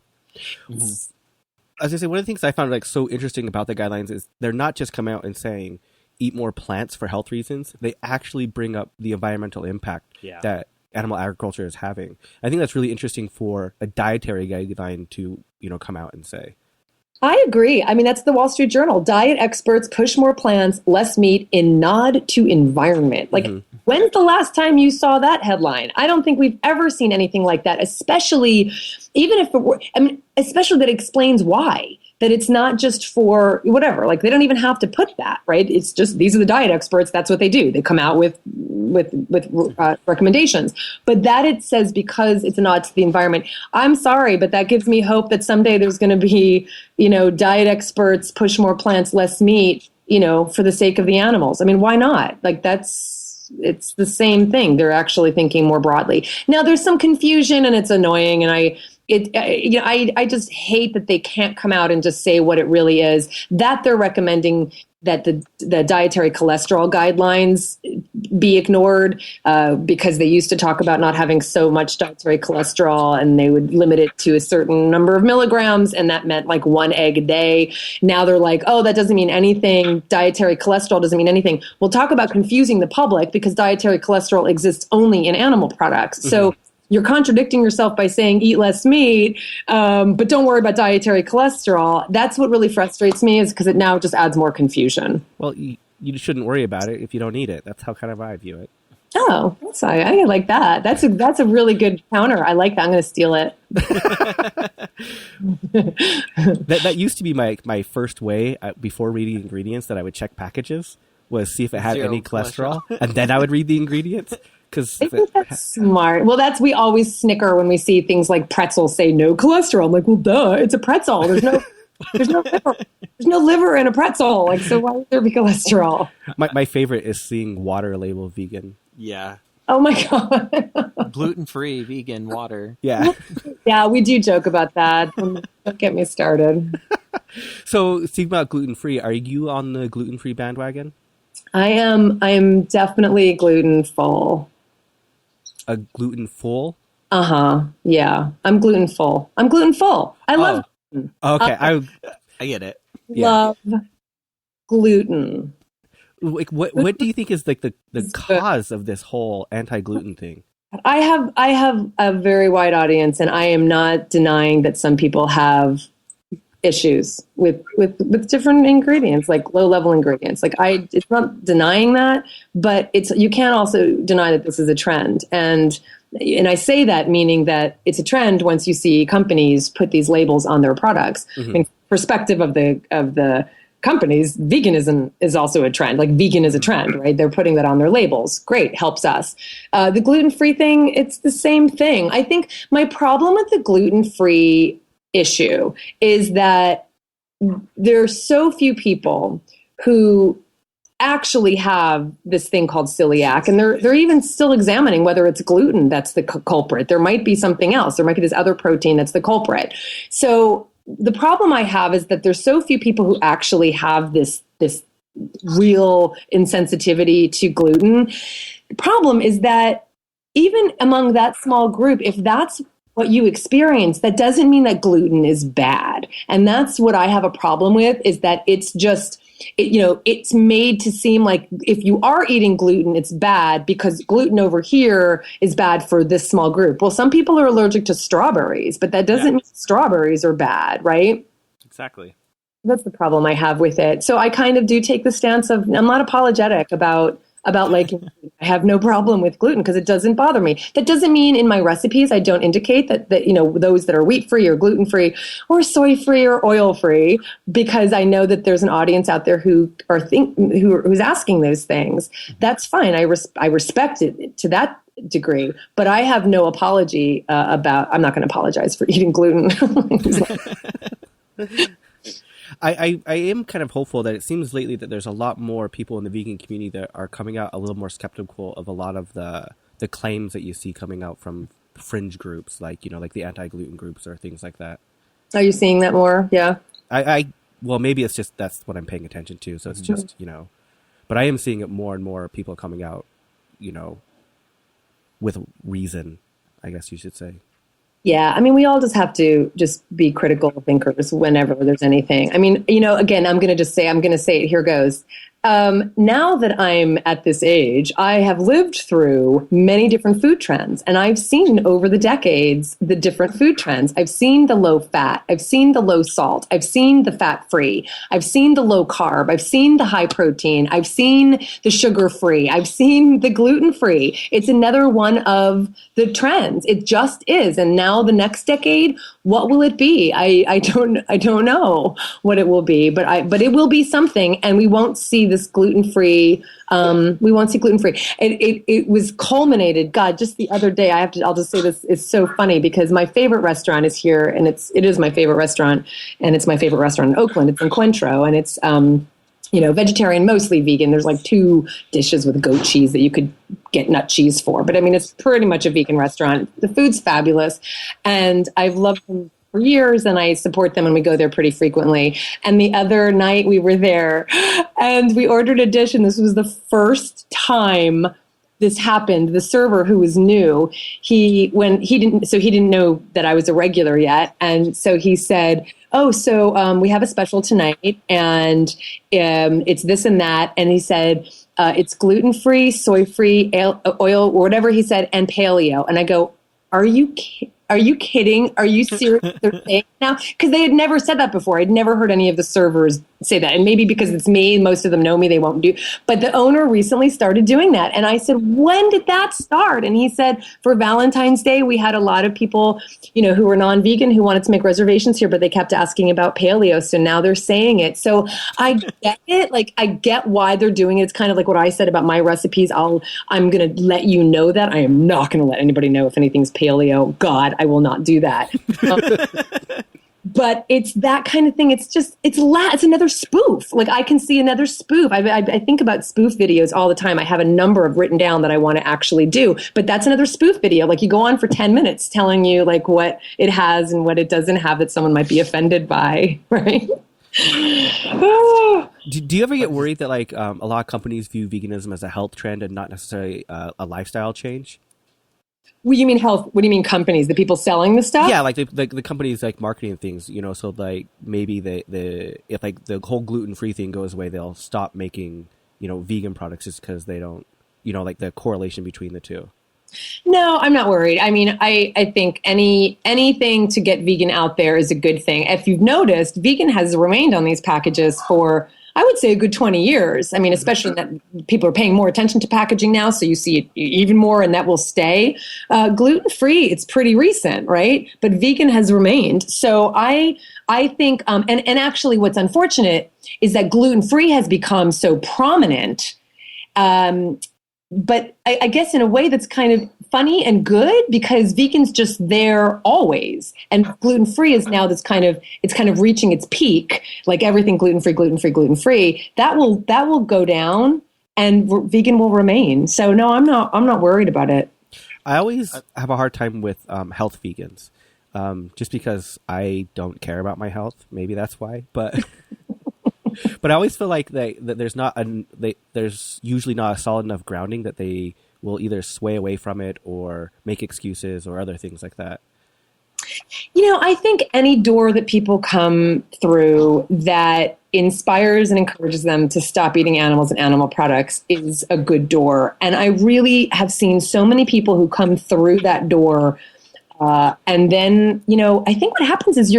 Mm-hmm. As I say, one of the things I found so interesting about the guidelines is they're not just coming out and saying eat more plants for health reasons. They actually bring up the environmental impact that animal agriculture is having. I think that's really interesting for a dietary guideline to, come out and say. I agree. I mean, that's the Wall Street Journal. Diet experts push more plants, less meat in nod to environment. Like, when's the last time you saw that headline? I don't think we've ever seen anything like that, especially especially that explains why. That it's not just for whatever, like, they don't even have to put that, right? It's just, these are the diet experts. That's what they do. They come out with recommendations, but that it says because it's a nod to the environment. I'm sorry, but that gives me hope that someday there's going to be, diet experts push more plants, less meat, for the sake of the animals. I mean, why not? Like, it's the same thing. They're actually thinking more broadly. Now, there's some confusion, and it's annoying, and I just hate that they can't come out and just say what it really is, that they're recommending that the dietary cholesterol guidelines be ignored because they used to talk about not having so much dietary cholesterol, and they would limit it to a certain number of milligrams, and that meant like 1 egg a day. Now they're like, oh, that doesn't mean anything. Dietary cholesterol doesn't mean anything. We'll talk about confusing the public because dietary cholesterol exists only in animal products. Mm-hmm. So you're contradicting yourself by saying eat less meat, but don't worry about dietary cholesterol. That's what really frustrates me, is because it now just adds more confusion. Well, you shouldn't worry about it if you don't eat it. That's how kind of I view it. Oh, I like that. That's a really good counter. I like that. I'm going to steal it. That used to be my first way before reading ingredients that I would check packages, was see if it had any cholesterol, and then I would read the ingredients. I think that's smart. Well, we always snicker when we see things like pretzels say no cholesterol. I'm like, well, duh, it's a pretzel. There's no liver in a pretzel. Like, so why would there be cholesterol? My favorite is seeing water label vegan. Yeah. Oh my God. Gluten-free vegan water. Yeah. Yeah, we do joke about that. Don't get me started. So, speaking about gluten-free, are you on the gluten-free bandwagon? I am definitely gluten full. A gluten full? Yeah. I'm gluten full. I love gluten. Okay, I get it. Love gluten. like what do you think is like the cause of this whole anti-gluten thing? I have a very wide audience, and I am not denying that some people have issues with different ingredients, like low level ingredients. Like it's not denying that, but you can't also deny that this is a trend. And I say that meaning that it's a trend once you see companies put these labels on their products. Mm-hmm. In perspective of the companies, veganism is also a trend. Like vegan is a trend, right? They're putting that on their labels. Great, helps us. The gluten-free thing, it's the same thing. I think my problem with the gluten-free issue is that there are so few people who actually have this thing called celiac, and they're even still examining whether it's gluten that's the culprit. There might be something else. There might be this other protein that's the culprit. So the problem I have is that there's so few people who actually have this real insensitivity to gluten. The problem is that even among that small group, if that's what you experience, that doesn't mean that gluten is bad. And that's what I have a problem with, is that it's just, it's made to seem like if you are eating gluten, it's bad because gluten over here is bad for this small group. Well, some people are allergic to strawberries, but that doesn't mean strawberries are bad, right? Exactly. That's the problem I have with it. So I kind of do take the stance of, I'm not apologetic about liking gluten. I have no problem with gluten because it doesn't bother me. That doesn't mean in my recipes I don't indicate that those that are wheat-free or gluten-free or soy-free or oil-free, because I know that there's an audience out there who's asking those things. That's fine. I respect it to that degree, but I have no apology I'm not going to apologize for eating gluten. I am kind of hopeful that it seems lately that there's a lot more people in the vegan community that are coming out a little more skeptical of a lot of the claims that you see coming out from fringe groups, like like the anti-gluten groups or things like that. Are you seeing that more? Yeah. Well, maybe it's just that's what I'm paying attention to. So it's just but I am seeing it more and more people coming out, with reason, I guess you should say. Yeah, I mean, we all just have to just be critical thinkers whenever there's anything. I mean, again, I'm going to say it. Here goes. Now that I'm at this age, I have lived through many different food trends, and I've seen over the decades the different food trends. I've seen the low fat, I've seen the low salt, I've seen the fat free, I've seen the low carb, I've seen the high protein, I've seen the sugar free, I've seen the gluten free. It's another one of the trends. It just is. And now the next decade, what will it be? I don't know what it will be, but it will be something, and we won't see this gluten-free. We won't see gluten-free. It was culminated. God, just the other day, I'll just say this is so funny because my favorite restaurant is here, and it is my favorite restaurant, and it's my favorite restaurant in Oakland. It's in Cointreau, and it's vegetarian, mostly vegan. There's like 2 dishes with goat cheese that you could get nut cheese for, but I mean, it's pretty much a vegan restaurant. The food's fabulous, and I've loved them for years, and I support them, and we go there pretty frequently. And the other night we were there, and we ordered a dish, and this was the first time this happened. The server, who was new, he didn't know that I was a regular yet, and so he said, "Oh, so we have a special tonight, and it's this and that." And he said, "It's gluten-free, soy-free, oil," or whatever he said, "and paleo." And I go, Are you kidding? Are you serious? They're saying now? Because they had never said that before. I'd never heard any of the servers say that. And maybe because it's me, most of them know me, they won't do. But the owner recently started doing that. And I said, when did that start? And he said, for Valentine's Day, we had a lot of people, who were non-vegan who wanted to make reservations here, but they kept asking about paleo. So now they're saying it. So I get it. Like, I get why they're doing it. It's kind of like what I said about my recipes. I'm going to let you know that. I am not going to let anybody know if anything's paleo. God, I will not do that. But it's that kind of thing. It's another spoof. Like, I can see another spoof. I think about spoof videos all the time. I have a number of written down that I want to actually do, but that's another spoof video. Like, you go on for 10 minutes telling you like what it has and what it doesn't have that someone might be offended by. Right. Do you ever get worried that like a lot of companies view veganism as a health trend and not necessarily a lifestyle change? What do you mean health? What do you mean companies? The people selling the stuff? Yeah, like the companies like marketing things, so like maybe if like the whole gluten-free thing goes away, they'll stop making, vegan products just because they don't, like the correlation between the two. No, I'm not worried. I mean, I think anything to get vegan out there is a good thing. If you've noticed, vegan has remained on these packages for, I would say, a good 20 years. I mean, especially that people are paying more attention to packaging now, so you see it even more, and that will stay. Gluten-free, it's pretty recent, right? But vegan has remained. So I think, and actually what's unfortunate is that gluten-free has become so prominent. But I guess in a way that's kind of funny and good, because vegan's just there always, and gluten-free is now it's kind of reaching its peak, like everything gluten-free. That will go down, and vegan will remain. So no, I'm not worried about it. I always have a hard time with health vegans, just because I don't care about my health. Maybe that's why, but. But I always feel like that there's usually not a solid enough grounding that they will either sway away from it or make excuses or other things like that. I think any door that people come through that inspires and encourages them to stop eating animals and animal products is a good door. And I really have seen so many people who come through that door. And then, I think what happens is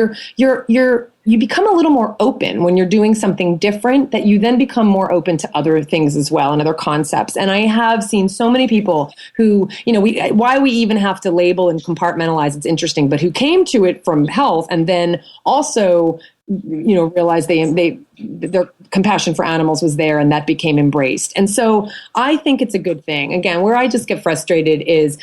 you become a little more open when you're doing something different, that you then become more open to other things as well and other concepts. And I have seen so many people who, why we even have to label and compartmentalize, it's interesting, but who came to it from health and then also, realized their compassion for animals was there, and that became embraced. And so I think it's a good thing. Again, where I get frustrated is,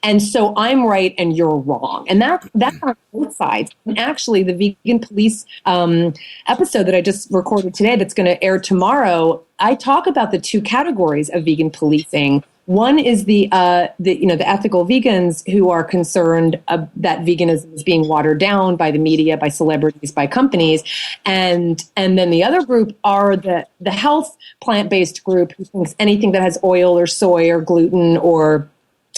and so I'm right and you're wrong. And that's on both sides. And actually, the Vegan Police episode that I just recorded today that's going to air tomorrow, I talk about the two categories of vegan policing. One is the ethical vegans who are concerned that veganism is being watered down by the media, by celebrities, by companies, and then the other group are the health plant-based group who thinks anything that has oil or soy or gluten or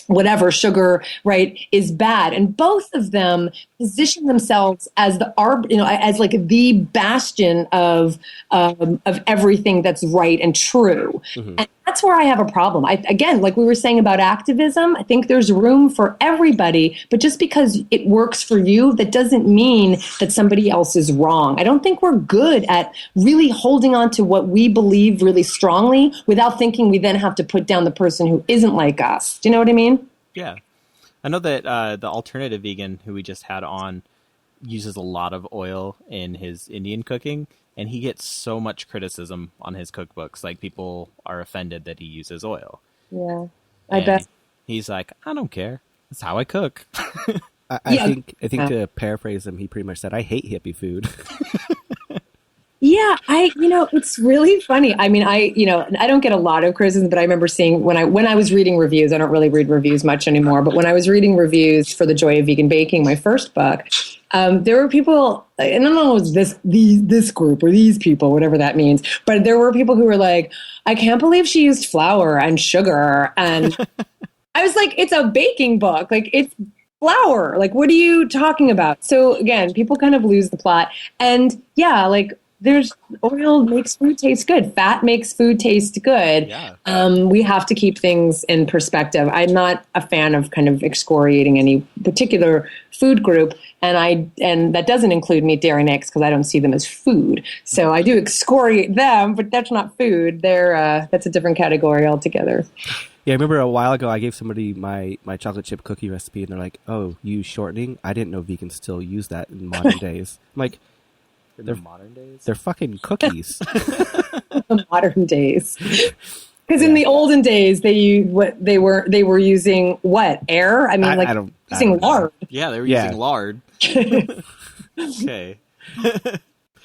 whatever, sugar, right, is bad. And both of them position themselves as as like the bastion of everything that's right and true. Mm-hmm. And that's where I have a problem. Again, like we were saying about activism, I think there's room for everybody, but just because it works for you, that doesn't mean that somebody else is wrong. I don't think we're good at really holding on to what we believe really strongly without thinking we then have to put down the person who isn't like us. Do you know what I mean? Yeah. I know that the alternative vegan who we just had on uses a lot of oil in his Indian cooking, and he gets so much criticism on his cookbooks. Like, people are offended that he uses oil. Yeah, I bet. He's like, I don't care. That's how I cook. I think to paraphrase him, he pretty much said, I hate hippie food. Yeah, it's really funny. I mean, I don't get a lot of criticism, but I remember seeing when I was reading reviews, I don't really read reviews much anymore, but when I was reading reviews for The Joy of Vegan Baking, my first book, there were people, I don't know if it was this group or these people, whatever that means, but there were people who were like, I can't believe she used flour and sugar. And I was like, it's a baking book. Like, it's flour. Like, what are you talking about? So again, people kind of lose the plot. And yeah, like, there's oil makes food taste good. Fat makes food taste good. Yeah. We have to keep things in perspective. I'm not a fan of kind of excoriating any particular food group, and that doesn't include meat, dairy, and eggs because I don't see them as food. So I do excoriate them, but that's not food. That's a different category altogether. Yeah, I remember a while ago I gave somebody my chocolate chip cookie recipe, and they're like, "Oh, you use shortening? I didn't know vegans still use that in modern days." I'm like, they're modern days? They're fucking cookies. The modern days. Because in the olden days, they were using what? Air? I mean, using lard. Yeah, they were using lard. Okay.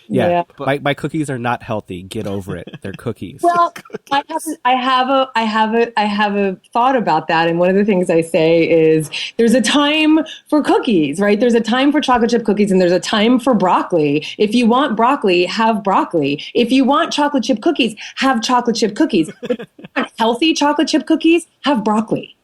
Yeah. My cookies are not healthy. Get over it. They're cookies. Well, I have a thought about that, and one of the things I say is there's a time for cookies, right? There's a time for chocolate chip cookies, and there's a time for broccoli. If you want broccoli, have broccoli. If you want chocolate chip cookies, have chocolate chip cookies. If you want healthy chocolate chip cookies, have broccoli.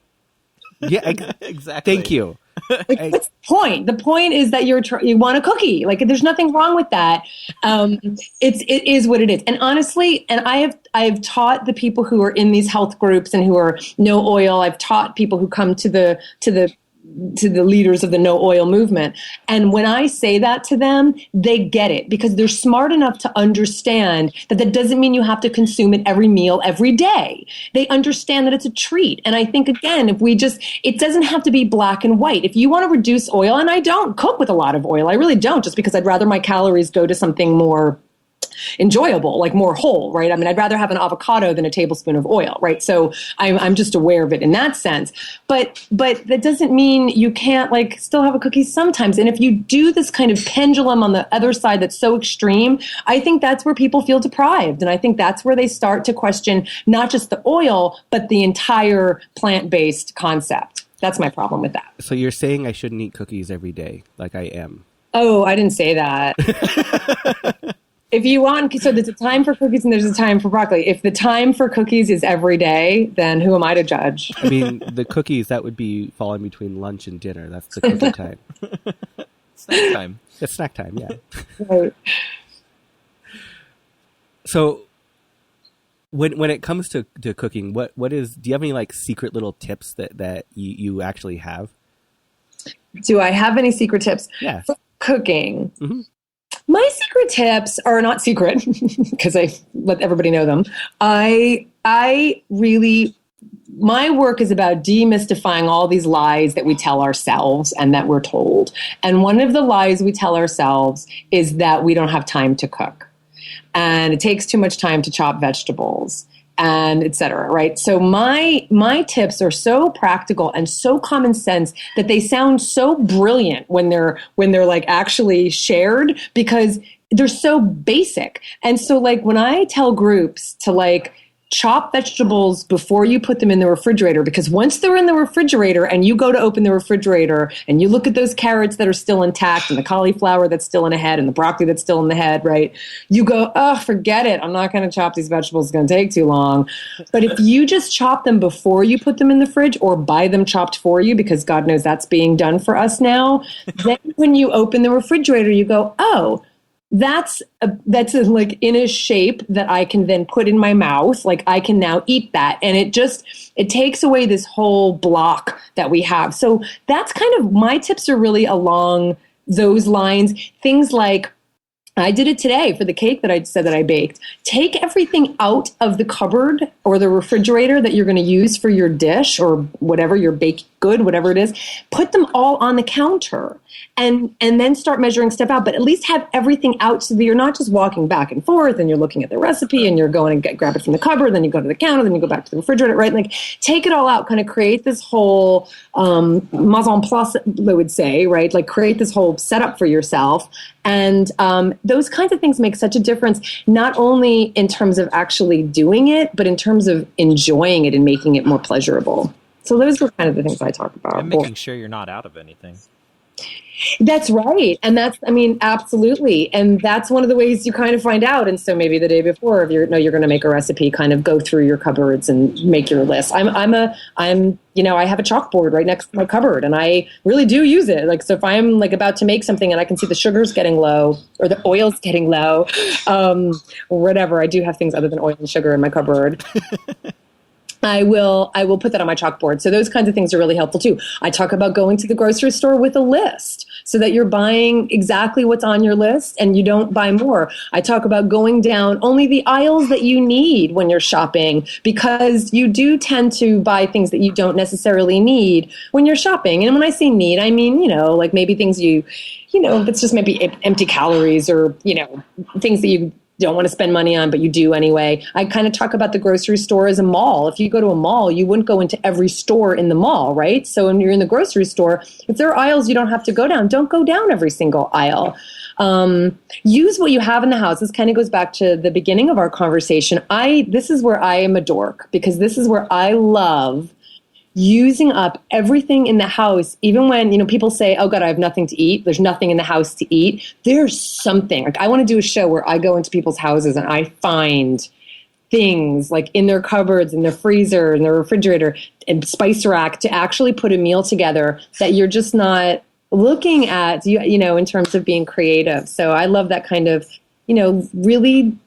Yeah, Exactly. Thank you. Like, what's the point? The point is that you want a cookie. Like, there's nothing wrong with that. It is what it is. And honestly, and I have taught the people who are in these health groups and who are no oil. I've taught people who come to the leaders of the no oil movement. And when I say that to them, they get it because they're smart enough to understand that doesn't mean you have to consume it every meal every day. They understand that it's a treat. And I think, again, it doesn't have to be black and white. If you want to reduce oil, and I don't cook with a lot of oil, I really don't, just because I'd rather my calories go to something more enjoyable, like more whole, right? I mean, I'd rather have an avocado than a tablespoon of oil, right? So I'm just aware of it in that sense. But that doesn't mean you can't still have a cookie sometimes. And if you do this kind of pendulum on the other side that's so extreme, I think that's where people feel deprived. And I think that's where they start to question not just the oil, but the entire plant-based concept. That's my problem with that. So you're saying I shouldn't eat cookies every day like I am? Oh, I didn't say that. If you want, so there's a time for cookies and there's a time for broccoli. If the time for cookies is every day, then who am I to judge? I mean, the cookies, that would be falling between lunch and dinner. That's the cookie time. Snack time. It's snack time, yeah. Right. So when it comes to cooking, do you have any secret little tips that you actually have? Do I have any secret tips? Yeah. For cooking? Mm-hmm. My secret tips are not secret because I let everybody know them. My work is about demystifying all these lies that we tell ourselves and that we're told. And one of the lies we tell ourselves is that we don't have time to cook. And it takes too much time to chop vegetables and et cetera, right? So my tips are so practical and so common sense that they sound so brilliant when they're actually shared because they're so basic. And so when I tell groups to chop vegetables before you put them in the refrigerator, because once they're in the refrigerator and you go to open the refrigerator and you look at those carrots that are still intact and the cauliflower that's still in a head and the broccoli that's still in the head, right? You go, oh, forget it. I'm not going to chop these vegetables. It's going to take too long. But if you just chop them before you put them in the fridge or buy them chopped for you, because God knows that's being done for us now, then when you open the refrigerator, you go, oh, that's in a shape that I can then put in my mouth. I can now eat that. And it takes away this whole block that we have. So that's kind of, my tips are really along those lines. Things like, I did it today for the cake that I said that I baked. Take everything out of the cupboard or the refrigerator that you're going to use for your dish or whatever, your baked good, whatever it is. Put them all on the counter and then start measuring stuff out. But at least have everything out so that you're not just walking back and forth and you're looking at the recipe and you're going and grab it from the cupboard, then you go to the counter, then you go back to the refrigerator, right? Take it all out, kind of create this whole mise en place, I would say, right? Create this whole setup for yourself. And those kinds of things make such a difference, not only in terms of actually doing it, but in terms of enjoying it and making it more pleasurable. So those are kind of the things I talk about. And making sure you're not out of anything. That's right. And absolutely. And that's one of the ways you kind of find out. And so maybe the day before, if you're going to make a recipe, kind of go through your cupboards and make your list. I have a chalkboard right next to my cupboard and I really do use it. So if I'm about to make something and I can see the sugar's getting low or the oil's getting low, or whatever, I do have things other than oil and sugar in my cupboard. I will put that on my chalkboard. So those kinds of things are really helpful too. I talk about going to the grocery store with a list so that you're buying exactly what's on your list and you don't buy more. I talk about going down only the aisles that you need when you're shopping because you do tend to buy things that you don't necessarily need when you're shopping. And when I say need, I mean, maybe things that's just maybe empty calories or, things that you don't want to spend money on, but you do anyway. I kind of talk about the grocery store as a mall. If you go to a mall, you wouldn't go into every store in the mall, right? So when you're in the grocery store, if there are aisles you don't have to go down, don't go down every single aisle. Use what you have in the house. This kind of goes back to the beginning of our conversation. This is where I am a dork because this is where I love using up everything in the house, even when, people say, oh God, I have nothing to eat. There's nothing in the house to eat. There's something. I want to do a show where I go into people's houses and I find things like in their cupboards, in their freezer, in their refrigerator, and spice rack to actually put a meal together that you're just not looking at, you know, in terms of being creative. So I love that kind of, you know, really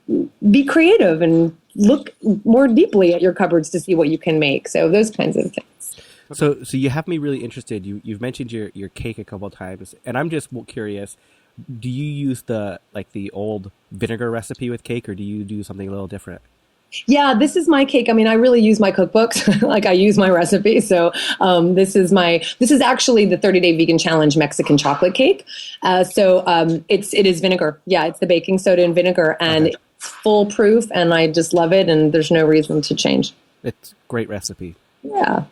be creative and look more deeply at your cupboards to see what you can make. So those kinds of things. So you have me really interested. You've mentioned your cake a couple of times, and I'm just curious. Do you use the old vinegar recipe with cake, or do you do something a little different? Yeah, this is my cake. I mean, I really use my cookbooks. Like I use my recipe. So this is actually the 30-day vegan challenge Mexican chocolate cake. It is vinegar. Yeah, it's the baking soda and vinegar, and it's foolproof. And I just love it. And there's no reason to change. It's a great recipe. Yeah.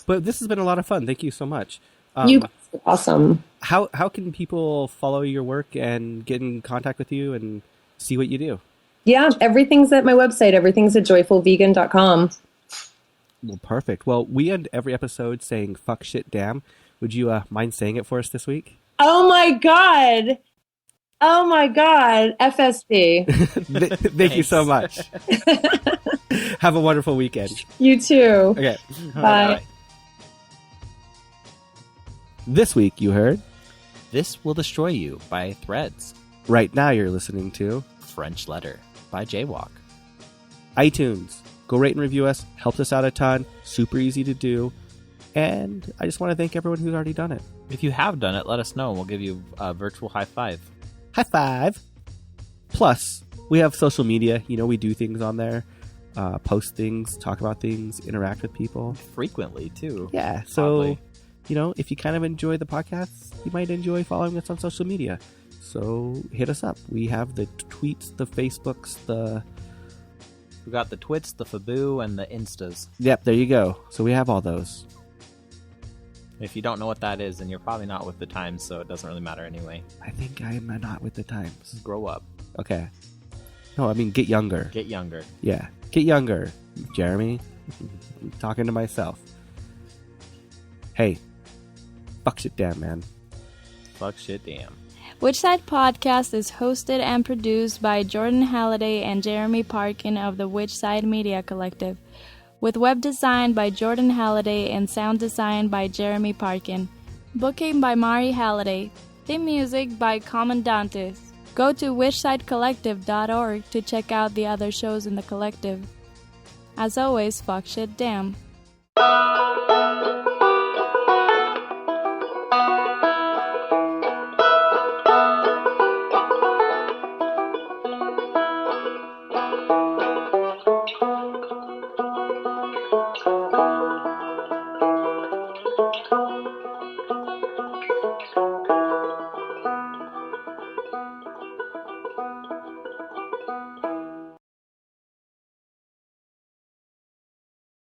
But this has been a lot of fun. Thank you so much. You guys are awesome. How can people follow your work and get in contact with you and see what you do? Yeah, everything's at my website. Everything's at joyfulvegan.com. Well, perfect. Well, we end every episode saying fuck, shit, damn. Would you mind saying it for us this week? Oh my God. FSD. Thank you so much. Have a wonderful weekend. You too. Okay. Bye. This week you heard This Will Destroy You by Threads. Right now you're listening to French Letter by Jaywalk. iTunes. Go rate and review us. Helps us out a ton. Super easy to do. And I just want to thank everyone who's already done it. If you have done it, let us know and we'll give you a virtual high five. High five. Plus, we have social media. You know, we do things on there. Post things, talk about things, interact with people. Frequently, too. Yeah. So, Oddly. you know, if you kind of enjoy the podcast, you might enjoy following us on social media. So hit us up. We have the tweets, the Facebooks, We got the Twits, the Faboo, and the Instas. Yep, there you go. So we have all those. If you don't know what that is, then you're probably not with the times, so it doesn't really matter anyway. I think I am not with the times. Grow up. Okay. No, I mean get younger. Get younger. Yeah, get younger, Jeremy. I'm talking to myself. Hey, fuck shit damn, man. Fuck shit damn. Which Side Podcast is hosted and produced by Jordan Halliday and Jeremy Parkin of the Which Side Media Collective, with web design by Jordan Halliday and sound design by Jeremy Parkin. Booking by Mari Halliday. Theme music by Commandantes. Go to whichsidecollective.org to check out the other shows in the collective. As always, fuck shit damn.